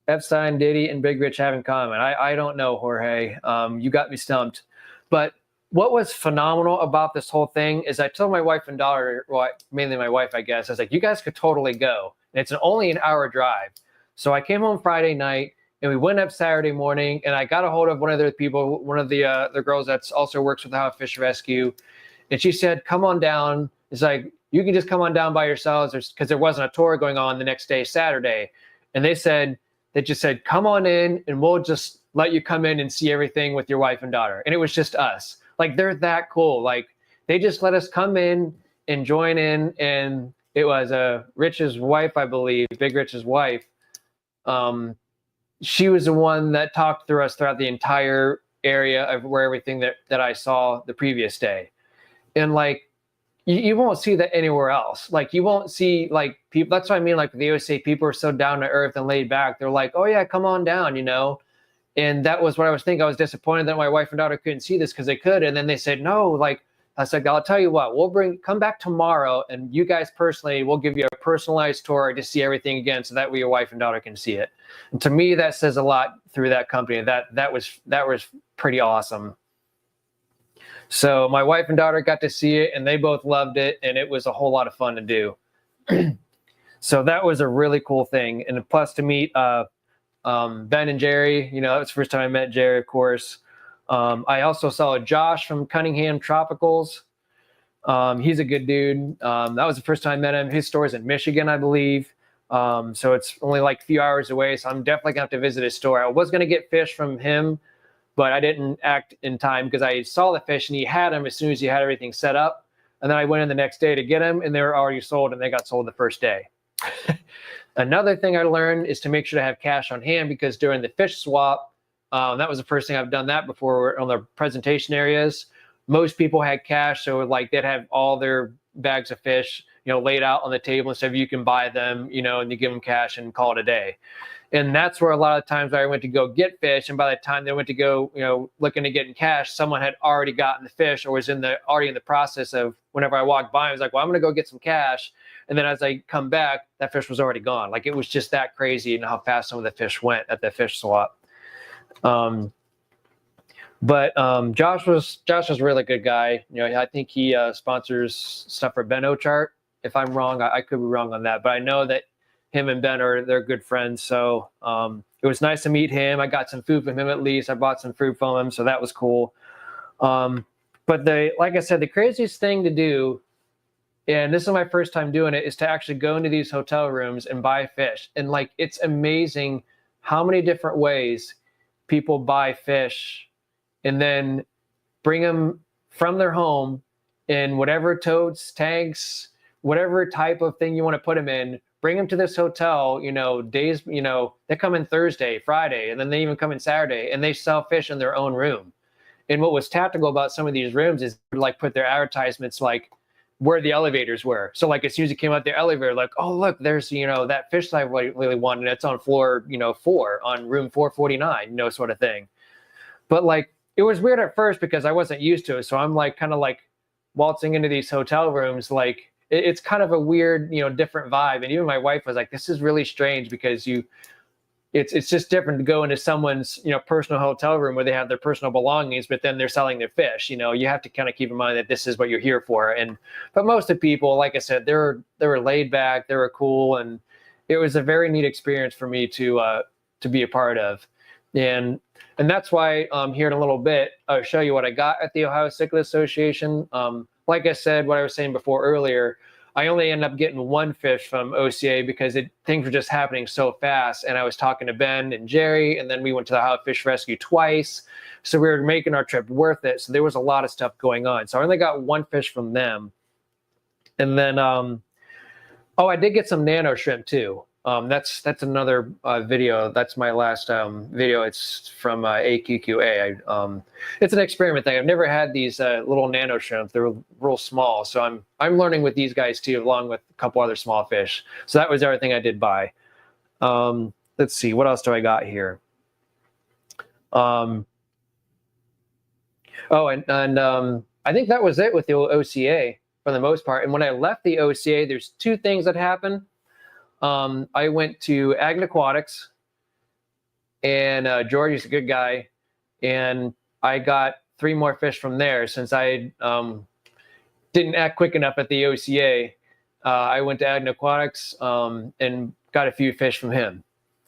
Epstein, Diddy, and Big Rich have in common? I don't know, Jorge. You got me stumped. But what was phenomenal about this whole thing is I told my wife and daughter, well, mainly my wife, I guess, I was like, you guys could totally go. And it's only an hour drive. So I came home Friday night, and we went up Saturday morning, and I got a hold of one of the people, one of the girls that's also works with the Ohio Fish Rescue. And she said, come on down. It's like, you can just come on down by yourselves, because there wasn't a tour going on the next day, Saturday. And they just said, come on in, and we'll just let you come in and see everything with your wife and daughter. And it was just us. Like, they're that cool. Like, they just let us come in and join in. And it was Rich's wife, I believe, Big Rich's wife. She was the one that talked through us throughout the entire area of where everything that I saw the previous day. And like, you won't see that anywhere else. Like, you won't see like people. That's what I mean. Like the OCA people are so down to earth and laid back. They're like, oh yeah, come on down, And that was what I was thinking. I was disappointed that my wife and daughter couldn't see this, because they could. And then they said, no, like, I said, I'll tell you what, come back tomorrow, and you guys personally, we'll give you a personalized tour to see everything again, so that way your wife and daughter can see it. And to me, that says a lot through that company. That was pretty awesome. So my wife and daughter got to see it, and they both loved it, and it was a whole lot of fun to do. So that was a really cool thing. And plus to meet Ben and Jerry, that was the first time I met Jerry, of course. I also saw Josh from Cunningham Tropicals. He's a good dude. That was the first time I met him. His store's in Michigan, I believe. So it's only like a few hours away. So I'm definitely gonna have to visit his store. I was gonna get fish from him, but I didn't act in time, because I saw the fish and he had them as soon as he had everything set up. And then I went in the next day to get them, and they were already sold, and they got sold the first day. Another thing I learned is to make sure to have cash on hand, because during the fish swap, that was the first thing I've done that before on the presentation areas. Most people had cash, so like they'd have all their bags of fish, laid out on the table, instead of you can buy them, and you give them cash and call it a day. And that's where a lot of times I went to go get fish, and by the time they went to go, looking to get in cash, someone had already gotten the fish, or was already in the process of, whenever I walked by, I was like, well, I'm gonna go get some cash. And then as I come back, that fish was already gone. Like, it was just that crazy, and how fast some of the fish went at the fish swap. But Josh was a really good guy. I think he sponsors stuff for Ben Ochart. If I'm wrong, I could be wrong on that, but I know that him and Ben they're good friends. So it was nice to meet him. I got some food from him, at least. I bought some fruit from him, so that was cool. But like I said, the craziest thing to do, and this is my first time doing it, is to actually go into these hotel rooms and buy fish. And like, it's amazing how many different ways people buy fish and then bring them from their home in whatever totes, tanks, whatever type of thing you want to put them in, bring them to this hotel, days, they come in Thursday, Friday, and then they even come in Saturday, and they sell fish in their own room. And what was tactical about some of these rooms is like put their advertisements like where the elevators were. So like as soon as you came out the elevator, like, oh, look, there's, that fish I really wanted. It's on floor, 4 on room 449, sort of thing. But like, it was weird at first because I wasn't used to it. So I'm like, kind of like waltzing into these hotel rooms. Like it's kind of a weird, different vibe. And even my wife was like, this is really strange because it's just different to go into someone's, personal hotel room where they have their personal belongings, but then they're selling their fish. You have to kind of keep in mind that this is what you're here for. But most of the people, like I said, they were laid back, they were cool, and it was a very neat experience for me to be a part of. And that's why here in a little bit, I'll show you what I got at the Ohio Cichlid Association. Like I said, what I was saying before earlier, I only ended up getting one fish from OCA because things were just happening so fast. And I was talking to Ben and Jerry, and then we went to the Ohio Fish Rescue twice. So we were making our trip worth it. So there was a lot of stuff going on. So I only got one fish from them. And then, I did get some nano shrimp too. That's another video. That's my last video. It's from AQQA. It's an experiment thing. I've never had these little nano shrimp. They're real small, so I'm learning with these guys too, along with a couple other small fish. So that was everything I did buy. Let's see, what else do I got here? I think that was it with the OCA for the most part. And when I left the OCA, there's two things that happened. I went to Ag Aquatics, and George is a good guy, and I got 3 more fish from there since I didn't act quick enough at the OCA. I went to Ag Aquatics and got a few fish from him.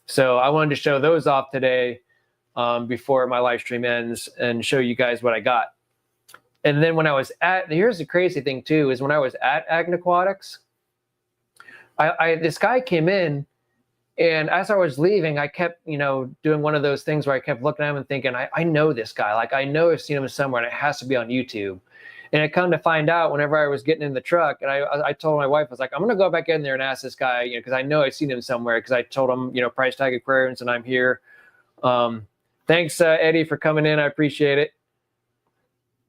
So I wanted to show those off today before my live stream ends and show you guys what I got. And then when I was here's the crazy thing too, is when I was at Ag Aquatics, this guy came in, and as I was leaving, I kept, doing one of those things where I kept looking at him and thinking, I know this guy. Like, I know I've seen him somewhere, and it has to be on YouTube. And I come to find out whenever I was getting in the truck, and I told my wife, I was like, I'm going to go back in there and ask this guy, because I know I've seen him somewhere, because I told him, Price Tag Aquariums, and I'm here. Thanks, Eddie, for coming in. I appreciate it.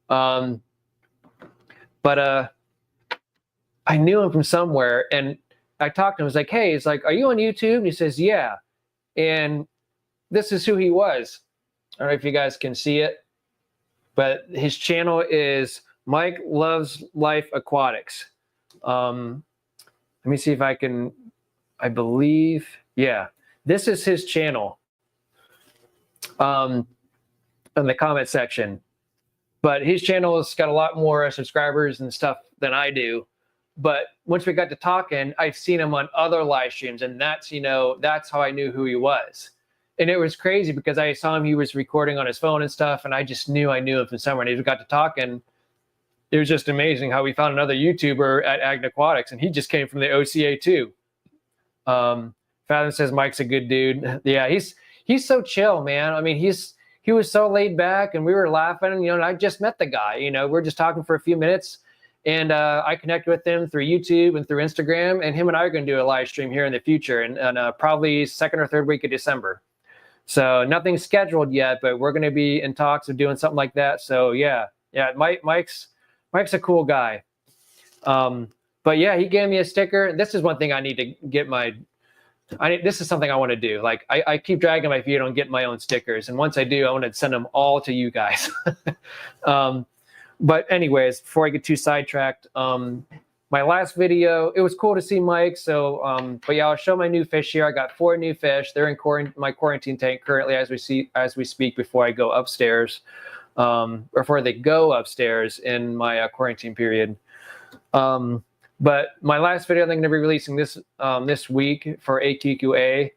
But I knew him from somewhere, and I talked to him. I was like, hey, he's like, are you on YouTube? And he says, yeah. And this is who he was. I don't know if you guys can see it, but his channel is Mike Loves Life Aquatics. Let me see if I believe, yeah, this is his channel in the comment section. But his channel has got a lot more subscribers and stuff than I do. But once we got to talking, I've seen him on other live streams, and that's how I knew who he was. And it was crazy because I saw him, he was recording on his phone and stuff, and I just knew I knew him from somewhere. And we got to talking. It was just amazing how we found another YouTuber at Ag Aquatics, and he just came from the OCA too. Fathom says Mike's a good dude. Yeah, he's so chill, man. I mean, he was so laid back, and we were laughing, and I just met the guy. We were just talking for a few minutes. And I connected with him through YouTube and through Instagram, and him and I are going to do a live stream here in the future, and probably second or third week of December. So nothing's scheduled yet, but we're going to be in talks of doing something like that. So yeah, Mike's a cool guy. But yeah, he gave me a sticker. This is one thing I need to get this is something I want to do. Like I keep dragging my feet on getting my own stickers, and once I do, I want to send them all to you guys. But anyways, before I get too sidetracked, my last video, it was cool to see Mike. So, but yeah, I'll show my new fish here. I got 4 new fish. They're in my quarantine tank currently as we speak before I go upstairs, or before they go upstairs in my quarantine period. But my last video, I'm going to be releasing this week for AQQA.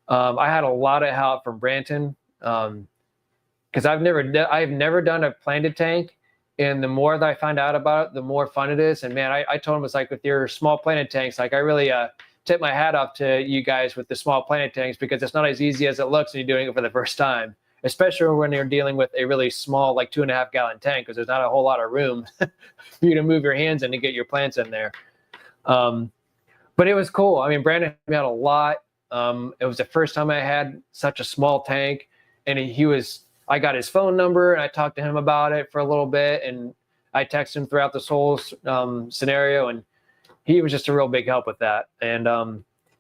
I had a lot of help from Branton because I've never done a planted tank. And the more that I find out about it, the more fun it is. And man, I told him, it's like with your small planted tanks, like I really tip my hat off to you guys with the small planted tanks, because it's not as easy as it looks when you're doing it for the first time, especially when you're dealing with a really small, like 2.5 gallon tank, because there's not a whole lot of room for you to move your hands in to get your plants in there. But it was cool. I mean, Brandon helped me out a lot. It was the first time I had such a small tank, and I got his phone number and I talked to him about it for a little bit, and I texted him throughout this whole scenario, and he was just a real big help with that. And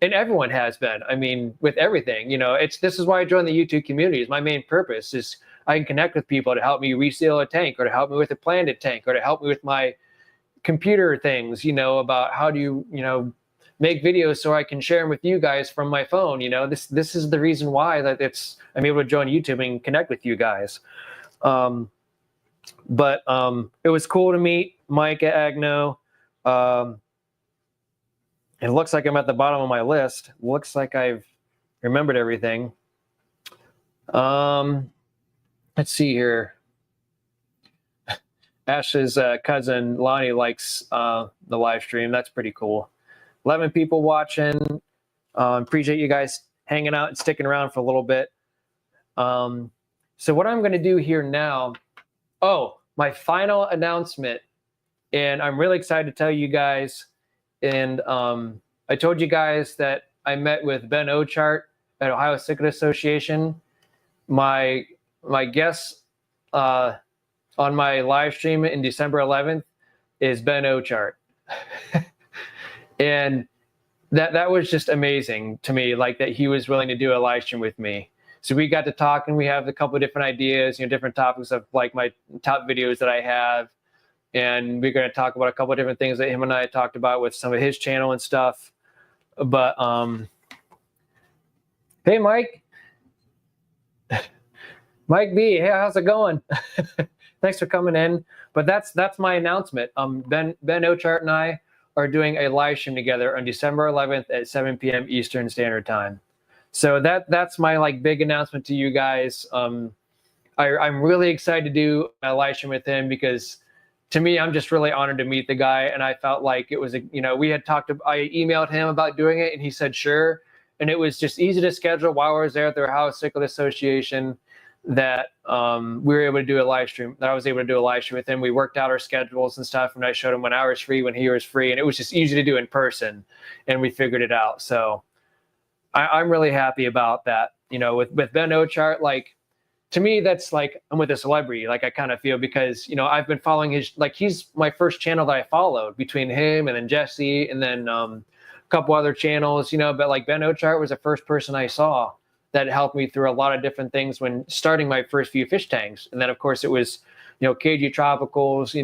everyone has been. I mean, with everything, this is why I joined the YouTube community. Is my main purpose is I can connect with people to help me reseal a tank, or to help me with a planted tank, or to help me with my computer things, about how do you, make videos so I can share them with you guys from my phone. This is the reason why I'm able to join YouTube and connect with you guys. But it was cool to meet Mike at Agno. It looks like I'm at the bottom of my list. Looks like I've remembered everything. Let's see here. Ash's cousin Lonnie likes the live stream. That's pretty cool. 11 people watching. Appreciate you guys hanging out and sticking around for a little bit. So what I'm going to do here now, my final announcement, and I'm really excited to tell you guys. And I told you guys that I met with Ben Ochart at Ohio Cichlid Association. My guest on my live stream in December 11th is Ben Ochart. And that was just amazing to me, like that he was willing to do a live stream with me. So we got to talk, and we have a couple of different ideas, different topics of like my top videos that I have. And we're going to talk about a couple of different things that him and I talked about with some of his channel and stuff. But hey, Mike. Mike B, hey, how's it going? Thanks for coming in. But that's my announcement. Ben Ochart and I are doing a live stream together on December 11th at 7 p.m. Eastern Standard Time. So that's my big announcement to you guys. I'm really excited to do a live stream with him, because to me, I'm just really honored to meet the guy. And I felt like it was we had I emailed him about doing it, and he said sure. And it was just easy to schedule while I was there at the Ohio Cichlid Association, that we were able to do a live stream, that I was able to do a live stream with him. We worked out our schedules and stuff, and I showed him when I was free, when he was free, and it was just easy to do in person, and we figured it out. So I'm really happy about that. With Ben Ochart, to me, that's I'm with a celebrity, I kind of feel, because, I've been following he's my first channel that I followed, between him and then Jesse, and then a couple other channels, but Ben Ochart was the first person I saw that helped me through a lot of different things when starting my first few fish tanks. And then of course it was, KG Tropicals,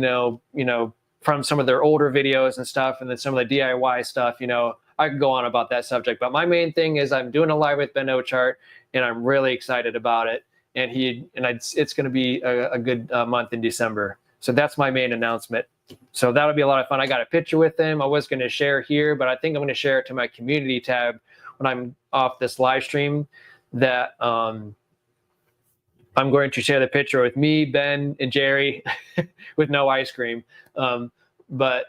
from some of their older videos and stuff, and then some of the DIY stuff, I could go on about that subject. But my main thing is I'm doing a live with Ben Ochart, and I'm really excited about it. And it's going to be a good month in December. So that's my main announcement. So that'll be a lot of fun. I got a picture with him. I was going to share here, but I think I'm going to share it to my community tab when I'm off this live stream, that I'm going to share the picture with me, Ben, and Jerry with no ice cream. But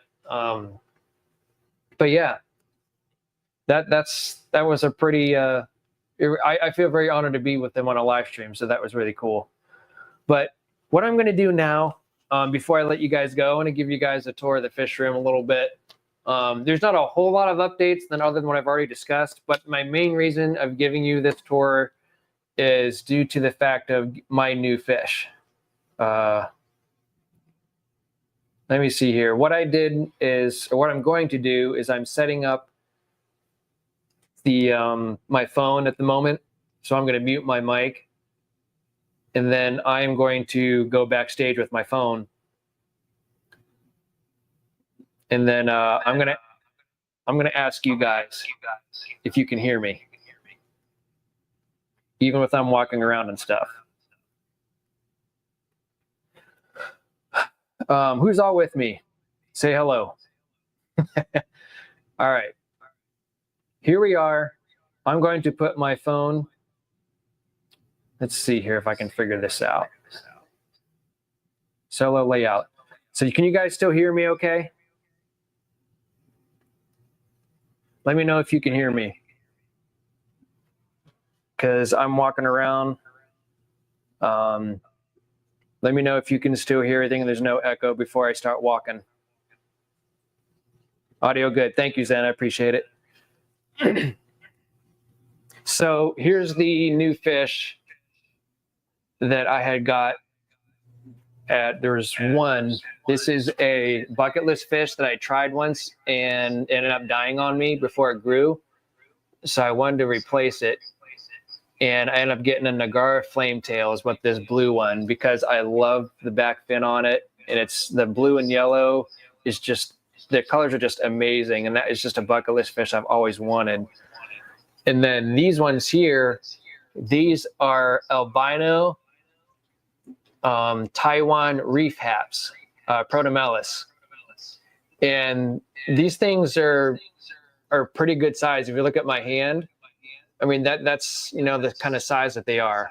yeah, that was a pretty, I feel very honored to be with them on a live stream. So that was really cool. But what I'm going to do now, before I let you guys go, I want to give you guys a tour of the fish room a little bit. There's not a whole lot of updates other than what I've already discussed, but my main reason of giving you this tour is due to the fact of my new fish. Let me see here. What I'm going to do is I'm setting up my phone at the moment. So I'm going to mute my mic, and then I am going to go backstage with my phone. And then I'm gonna ask you guys if you can hear me, even if I'm walking around and stuff. Who's all with me? Say hello. All right. Here we are. I'm going to put my phone. Let's see here if I can figure this out. Solo layout. So can you guys still hear me okay? Let me know if you can hear me, because I'm walking around. Let me know if you can still hear everything and there's no echo before I start walking. Audio good. Thank you, Zen. I appreciate it. So here's the new fish that I had got there's one. This is a bucket list fish that I tried once and ended up dying on me before it grew. So I wanted to replace it. And I ended up getting a Nagara Flametail is what this blue one, because I love the back fin on it. And it's the blue and yellow is just, the colors are just amazing. And that is just a bucket list fish I've always wanted. And then these ones here, these are albino Taiwan reef haps, Protomelis. And these things are pretty good size. If you look at my hand, I mean, that's, you know, the kind of size that they are.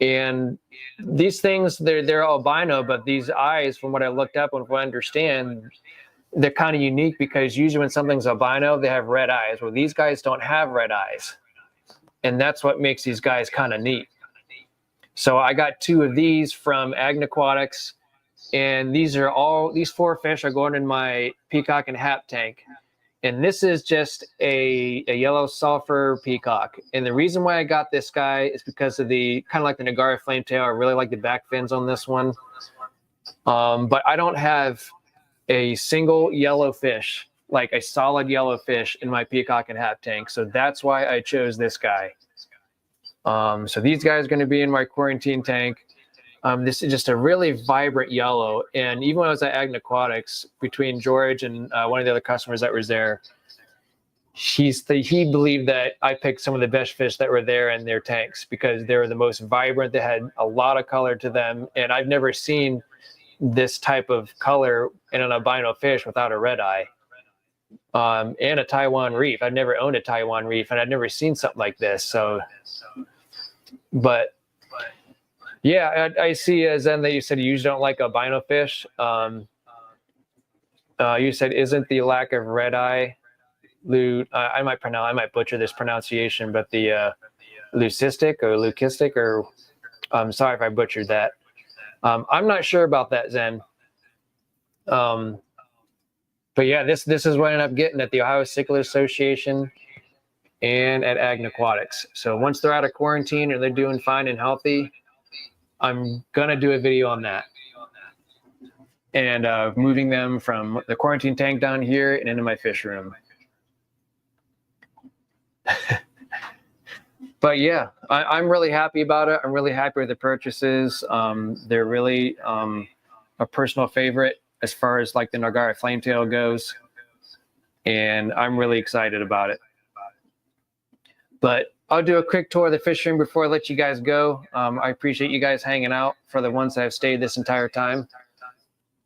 And these things, they're albino, but these eyes, from what I looked up and what I understand, they're kind of unique because usually when something's albino, they have red eyes. Well, these guys don't have red eyes. And that's what makes these guys kind of neat. So I got 2 of these from Agn Aquatics, and these 4 fish are going in my peacock and hap tank. And this is just a yellow sulfur peacock. And the reason why I got this guy is because of the kind of like the Nagara Flametail. I really like the back fins on this one. But I don't have a single yellow fish, like a solid yellow fish in my peacock and hap tank. So that's why I chose this guy. So these guys are going to be in my quarantine tank. This is just a really vibrant yellow. And even when I was at Agn Aquatics, between George and one of the other customers that was there, he believed that I picked some of the best fish that were there in their tanks because they were the most vibrant. They had a lot of color to them. And I've never seen this type of color in an albino fish without a red eye. And a Taiwan reef. I've never owned a Taiwan reef, and I've never seen something like this. So, but yeah, I see, Zen, that you said you usually don't like albino fish. You said, isn't the lack of red eye, I might butcher this pronunciation, but the leucistic, or I'm sorry if I butchered that. I'm not sure about that, Zen. But yeah, this is what I ended up getting at the Ohio Cichlid Association and at Agn Aquatics. So once they're out of quarantine and they're doing fine and healthy, I'm gonna do a video on that. And moving them from the quarantine tank down here and into my fish room. But yeah, I'm really happy about it. I'm really happy with the purchases. They're really a personal favorite as far as like the Nagara Flametail goes. And I'm really excited about it. But I'll do a quick tour of the fish room before I let you guys go. I appreciate you guys hanging out for the ones that have stayed this entire time.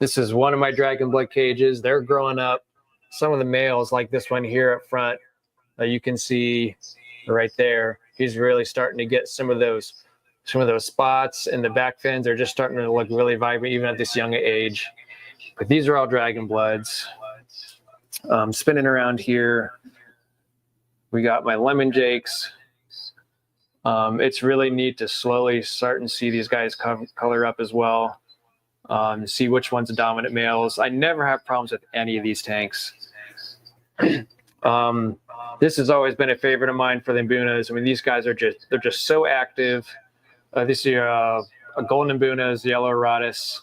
This is one of my dragon blood cages. They're growing up. Some of the males, like this one here up front, you can see right there. He's really starting to get some of those spots, and the back fins are just starting to look really vibrant even at this young age. But these are all dragon bloods. Spinning around here, we got my lemon jakes. It's really neat to slowly start and see these guys color up as well. See which one's the dominant males. I never have problems with any of these tanks. This has always been a favorite of mine for the Mbunas. I mean, these guys are just so active. This is a golden Mbunas, yellow Rotus.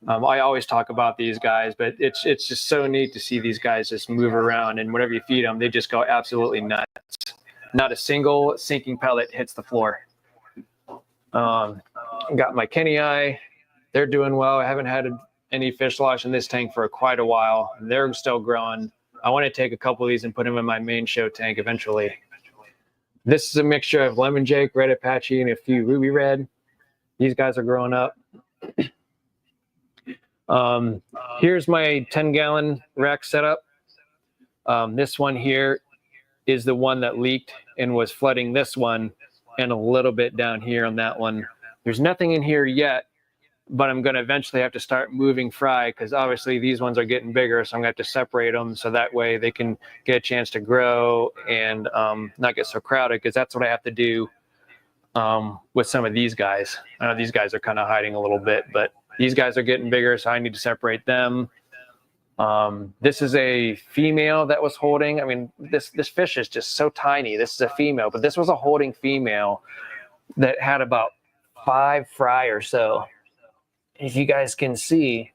I always talk about these guys, but it's just so neat to see these guys just move around, and whenever you feed them, they just go absolutely nuts. Not a single sinking pellet hits the floor. Got my Kenny Eye. They're doing well. I haven't had any fish loss in this tank for quite a while. They're still growing. I want to take a couple of these and put them in my main show tank eventually. This is a mixture of lemon jake, red Apache, and a few ruby red. These guys are growing up. Here's my 10-gallon rack setup. This one here is the one that leaked and was flooding this one and a little bit down here on that one. There's nothing in here yet, but I'm going to eventually have to start moving fry because obviously these ones are getting bigger, so I'm going to have to separate them so that way they can get a chance to grow and not get so crowded, because that's what I have to do with some of these guys. I know these guys are kind of hiding a little bit, but these guys are getting bigger, so I need to separate them. This is a female that was holding. I mean, this fish is just so tiny. This is a female, but this was a holding female that had about 5 fry or so. If you guys can see,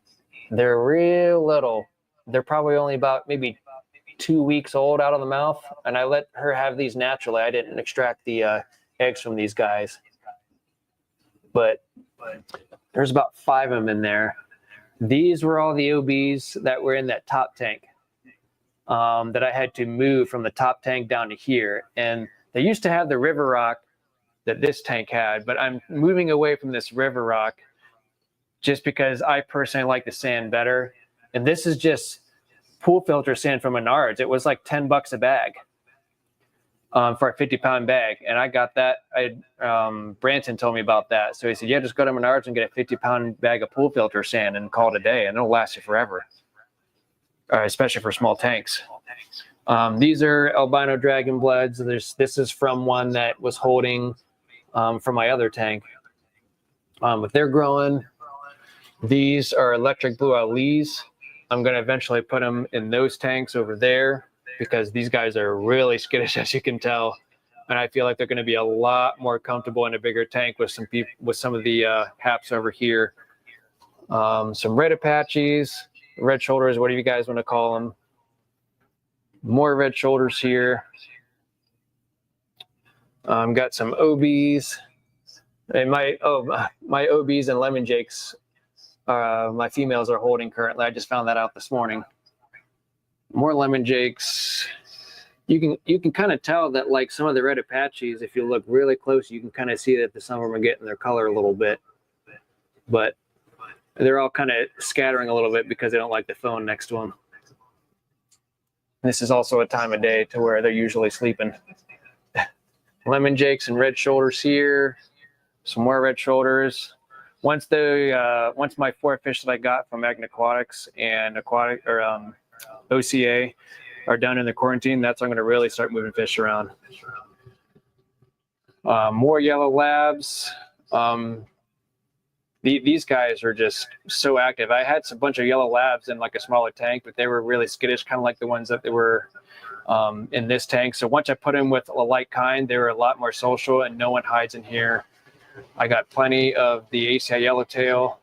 they're real little. They're probably only about maybe 2 weeks old out of the mouth, and I let her have these naturally. I didn't extract the eggs from these guys, but there's about 5 of them in there. These were all the OBs that were in that top tank that I had to move from the top tank down to here. And they used to have the river rock that this tank had, but I'm moving away from this river rock just because I personally like the sand better. And this is just pool filter sand from Menards. It was like $10 a bag for a 50-pound bag. And I got that. Branson told me about that. So he said, yeah, just go to Menards and get a 50-pound bag of pool filter sand and call it a day. And it'll last you forever, especially for small tanks. These are albino dragon bloods. This is from one that was holding from my other tank. But they're growing. These are electric blue Ali's. I'm going to eventually put them in those tanks over there because these guys are really skittish, as you can tell. And I feel like they're going to be a lot more comfortable in a bigger tank with some of the haps over here. Some red Apaches, red shoulders, whatever you guys want to call them. More red shoulders here. Got some OBs. And my OBs and lemon jakes, my females are holding currently. I just found that out this morning. More lemon jakes. You can kind of tell that, like some of the red Apaches, if you look really close, you can kind of see that some of them are getting their color a little bit. But they're all kind of scattering a little bit because they don't like the phone next to them. This is also a time of day to where they're usually sleeping. Lemon jakes and red shoulders here. Some more red shoulders. Once my 4 fish that I got from Magna Aquatics and OCA are done in the quarantine, that's when I'm going to really start moving fish around. More yellow labs. These guys are just so active. I had a bunch of yellow labs in like a smaller tank, but they were really skittish, kind of like the ones that they were in this tank. So once I put them with a light kind, they were a lot more social and no one hides in here. I got plenty of the ACI yellowtail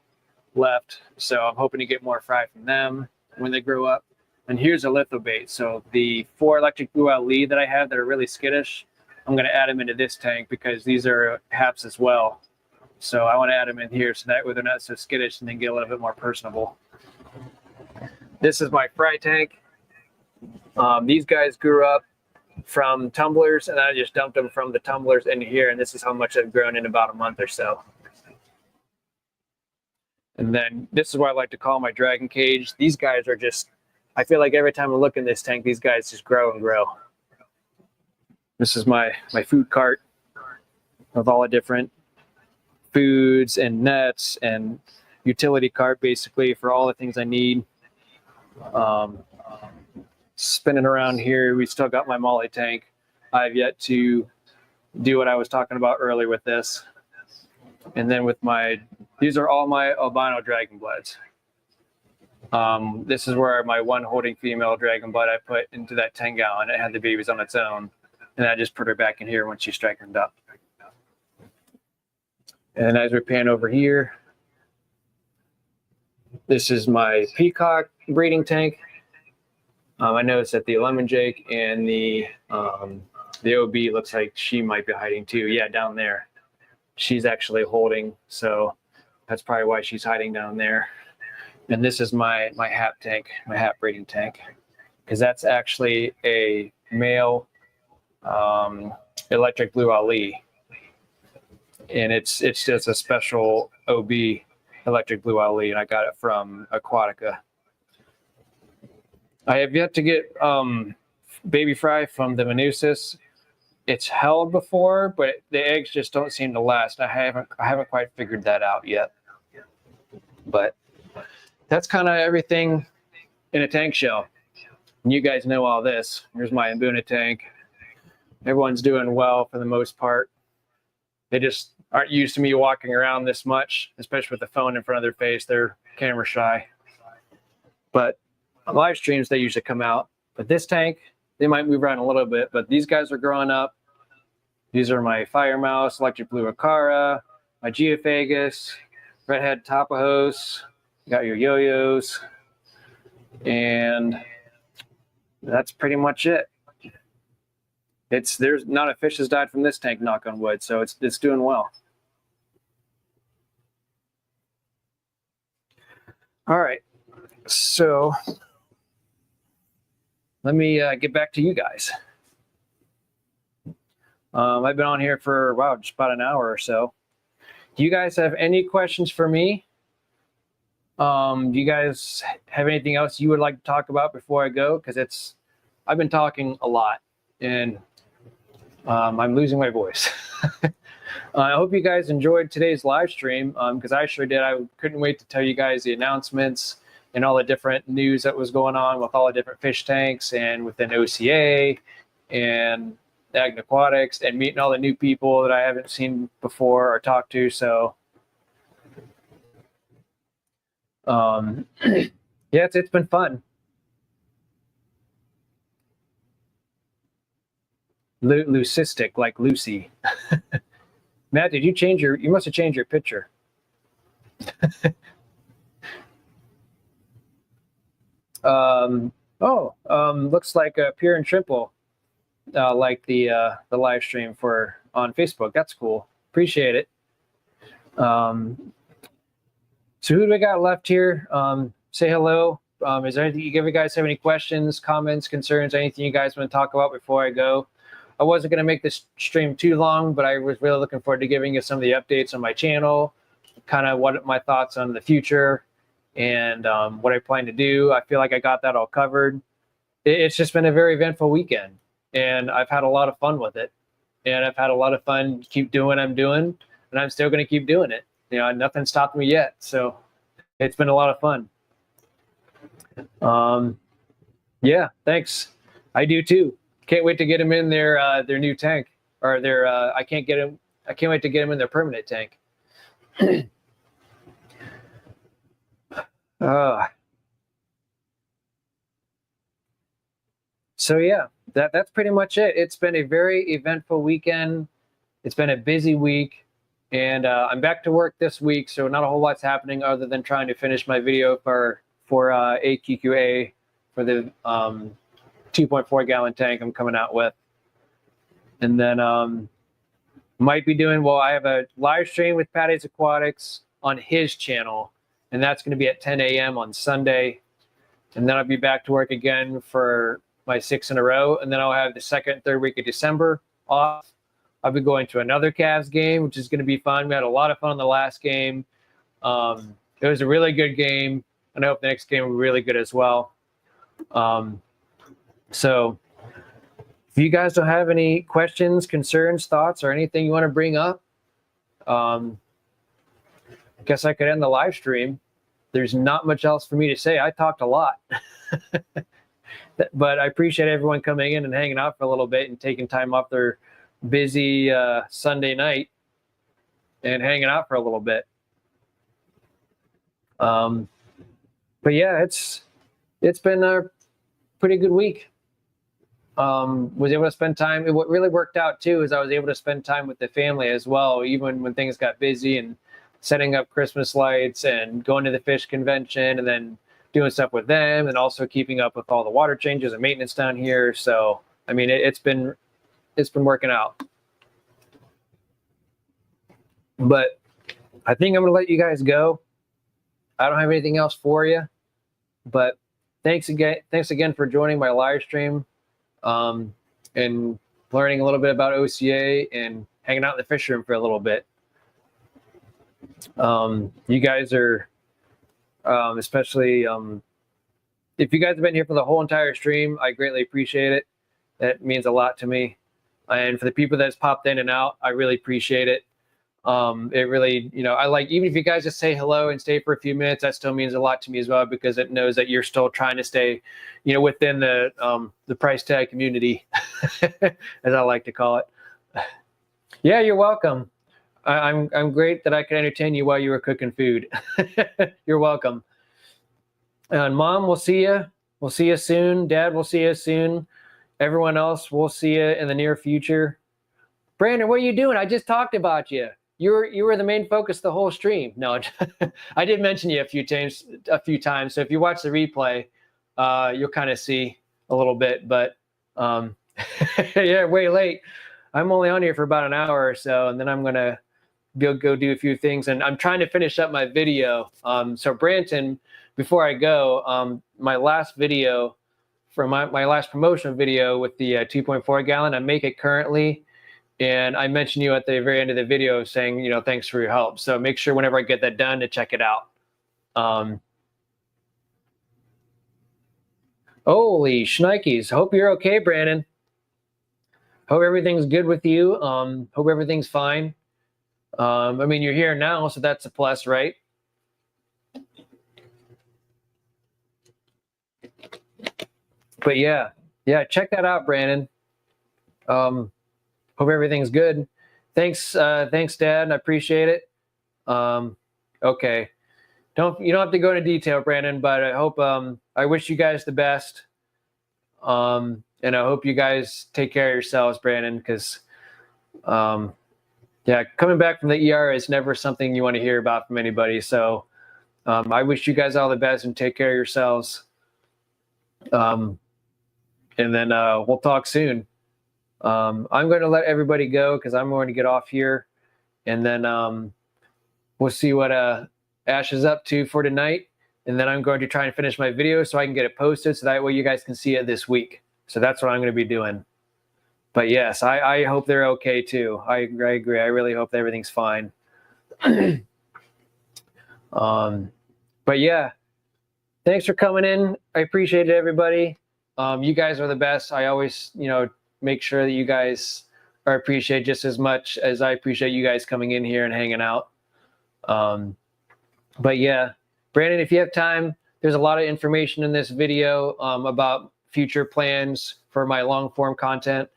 left, so I'm hoping to get more fry from them when they grow up. And here's a lithobait. So the 4 electric blue Ali that I have that are really skittish, I'm going to add them into this tank because these are haps as well. So I want to add them in here so that way they're not so skittish and then get a little bit more personable. This is my fry tank. These guys grew up from tumblers, and I just dumped them from the tumblers into here, and this is how much they've grown in about a month or so. And then this is what I like to call my dragon cage. These guys are just, I feel like every time I look in this tank, these guys just grow and grow. This is my food cart of all the different foods and nets and utility cart, basically, for all the things I need. Spinning around here, we still got my molly tank. I've yet to do what I was talking about earlier with this. And then with these are all my albino dragon bloods. This is where my one holding female dragon blood I put into that 10-gallon. It had the babies on its own, and I just put her back in here when she straightened up. And as we pan over here, this is my peacock breeding tank. I noticed that the lemon jake and the OB looks like she might be hiding too. Yeah, down there. She's actually holding, so that's probably why she's hiding down there. And this is my hap tank, my hap breeding tank, because that's actually a male electric blue Ali. And it's just a special OB electric blue Ali, and I got it from Aquatica. I have yet to get baby fry from the Manusis. It's held before, but the eggs just don't seem to last. I haven't quite figured that out yet. But that's kind of everything in a tank shell. And you guys know all this. Here's my Mbuna tank. Everyone's doing well for the most part. They just aren't used to me walking around this much, especially with the phone in front of their face. They're camera shy. But live streams, they usually come out. But this tank, they might move around a little bit, but these guys are growing up. These are my fire mouse, electric blue acara, my geophagus, redhead tapajos. You got your yo-yos, and that's pretty much it. There's not a fish has died from this tank, knock on wood, so it's doing well. All right, so let me get back to you guys. I've been on here for, wow, just about an hour or so. Do you guys have any questions for me? Do you guys have anything else you would like to talk about before I go? Because I've been talking a lot, and I'm losing my voice. I hope you guys enjoyed today's live stream, because I sure did. I couldn't wait to tell you guys the announcements and all the different news that was going on with all the different fish tanks and within OCA and Ag Aquatics, and meeting all the new people that I haven't seen before or talked to. So yeah, it's been fun. Leucistic, like Lucy. Matt, did you change you must have changed your picture. Looks like Pure and Trimple like the live stream on Facebook. That's cool. Appreciate it. So who do we got left here? Say hello. Is there anything you guys have any questions, comments, concerns, anything you guys want to talk about before I go? I wasn't going to make this stream too long, but I was really looking forward to giving you some of the updates on my channel, kind of what my thoughts on the future, and what I plan to do. I feel like I got that all covered. It's just been a very eventful weekend, and I've had a lot of fun with it. And I've had a lot of fun keep doing what I'm doing, and I'm still going to keep doing it. You know, nothing stopped me yet, so it's been a lot of fun. Yeah, thanks. I do too. Can't wait to get them in their new tank, or their I can't wait to get them in their permanent tank. So yeah, that's pretty much it. It's been a very eventful weekend. It's been a busy week, and I'm back to work this week, so not a whole lot's happening other than trying to finish my video for AQQA for the 2.4 gallon tank I'm coming out with. And then might be doing, well, I have a live stream with Patty's Aquatics on his channel, and that's going to be at 10 a.m. on Sunday. And then I'll be back to work again for my 6 in a row. And then I'll have the second, third week of December off. I'll be going to another Cavs game, which is going to be fun. We had a lot of fun in the last game. It was a really good game, and I hope the next game will be really good as well. So if you guys don't have any questions, concerns, thoughts, or anything you want to bring up, I guess I could end the live stream. There's not much else for me to say. I talked a lot. But I appreciate everyone coming in and hanging out for a little bit and taking time off their busy Sunday night and hanging out for a little bit. But yeah, it's been a pretty good week. Was able to spend time. What really worked out too is I was able to spend time with the family as well, even when things got busy, and setting up Christmas lights and going to the fish convention and then doing stuff with them, and also keeping up with all the water changes and maintenance down here. So I mean, it's been working out. But I think I'm gonna let you guys go. I don't have anything else for you, but thanks again for joining my live stream, and learning a little bit about OCA and hanging out in the fish room for a little bit. You guys are, especially if you guys have been here for the whole entire stream, I greatly appreciate it. That means a lot to me. And for the people that's popped in and out, I really appreciate it. It really, I like, even if you guys just say hello and stay for a few minutes, that still means a lot to me as well, because it knows that you're still trying to stay, within the price tag community, as I like to call it. Yeah, you're welcome. I'm great that I could entertain you while you were cooking food. You're welcome. And Mom, we'll see you. we'll see you soon. Dad, we'll see you soon. Everyone else, we'll see you in the near future. Brandon, what are you doing? I just talked about you. You were the main focus the whole stream. No, I did mention you a few times. So if you watch the replay, you'll kind of see a little bit. But yeah, way late. I'm only on here for about an hour or so, and then I'm gonna go do a few things. And I'm trying to finish up my video. So Branton, before I go, my last video from my last promotional video with the 2.4 gallon, I make it currently. And I mentioned you at the very end of the video saying, you know, thanks for your help. So make sure whenever I get that done to check it out. Holy shnikes. Hope you're okay, Brandon. Hope everything's good with you. Hope everything's fine. I mean, you're here now, so that's a plus, right? But yeah, check that out, Brandon. Hope everything's good. Thanks, Dad. I appreciate it. Okay, you don't have to go into detail, Brandon, but I hope I wish you guys the best. And I hope you guys take care of yourselves, Brandon, because yeah, coming back from the ER is never something you want to hear about from anybody. So I wish you guys all the best and take care of yourselves. And then we'll talk soon. I'm going to let everybody go because I'm going to get off here, and then we'll see what Ash is up to for tonight, and then I'm going to try and finish my video so I can get it posted so that way you guys can see it this week. So that's what I'm going to be doing. But yes, I hope they're okay too. I agree. I really hope that everything's fine. But yeah, thanks for coming in. I appreciate it, everybody. You guys are the best. I always, make sure that you guys are appreciated just as much as I appreciate you guys coming in here and hanging out. But yeah, Brandon, if you have time, there's a lot of information in this video about future plans for my long form content.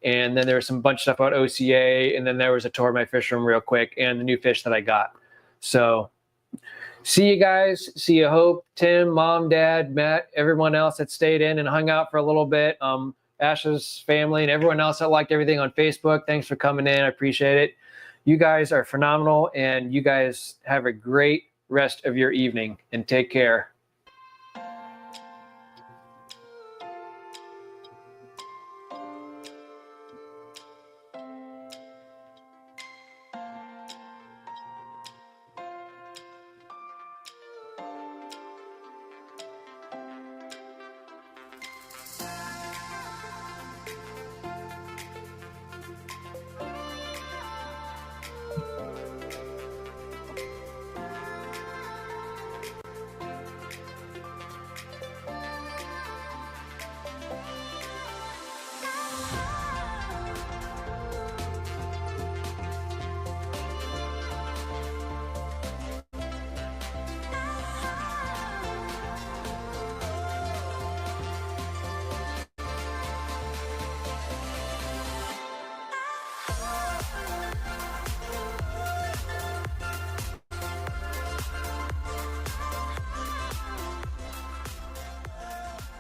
And then there's some bunch of stuff about OCA. And then there was a tour of my fish room real quick and the new fish that I got. So see you guys. See you, Hope, Tim, Mom, Dad, Matt, everyone else that stayed in and hung out for a little bit. Ash's family and everyone else that liked everything on Facebook. Thanks for coming in. I appreciate it. You guys are phenomenal, and you guys have a great rest of your evening, and take care.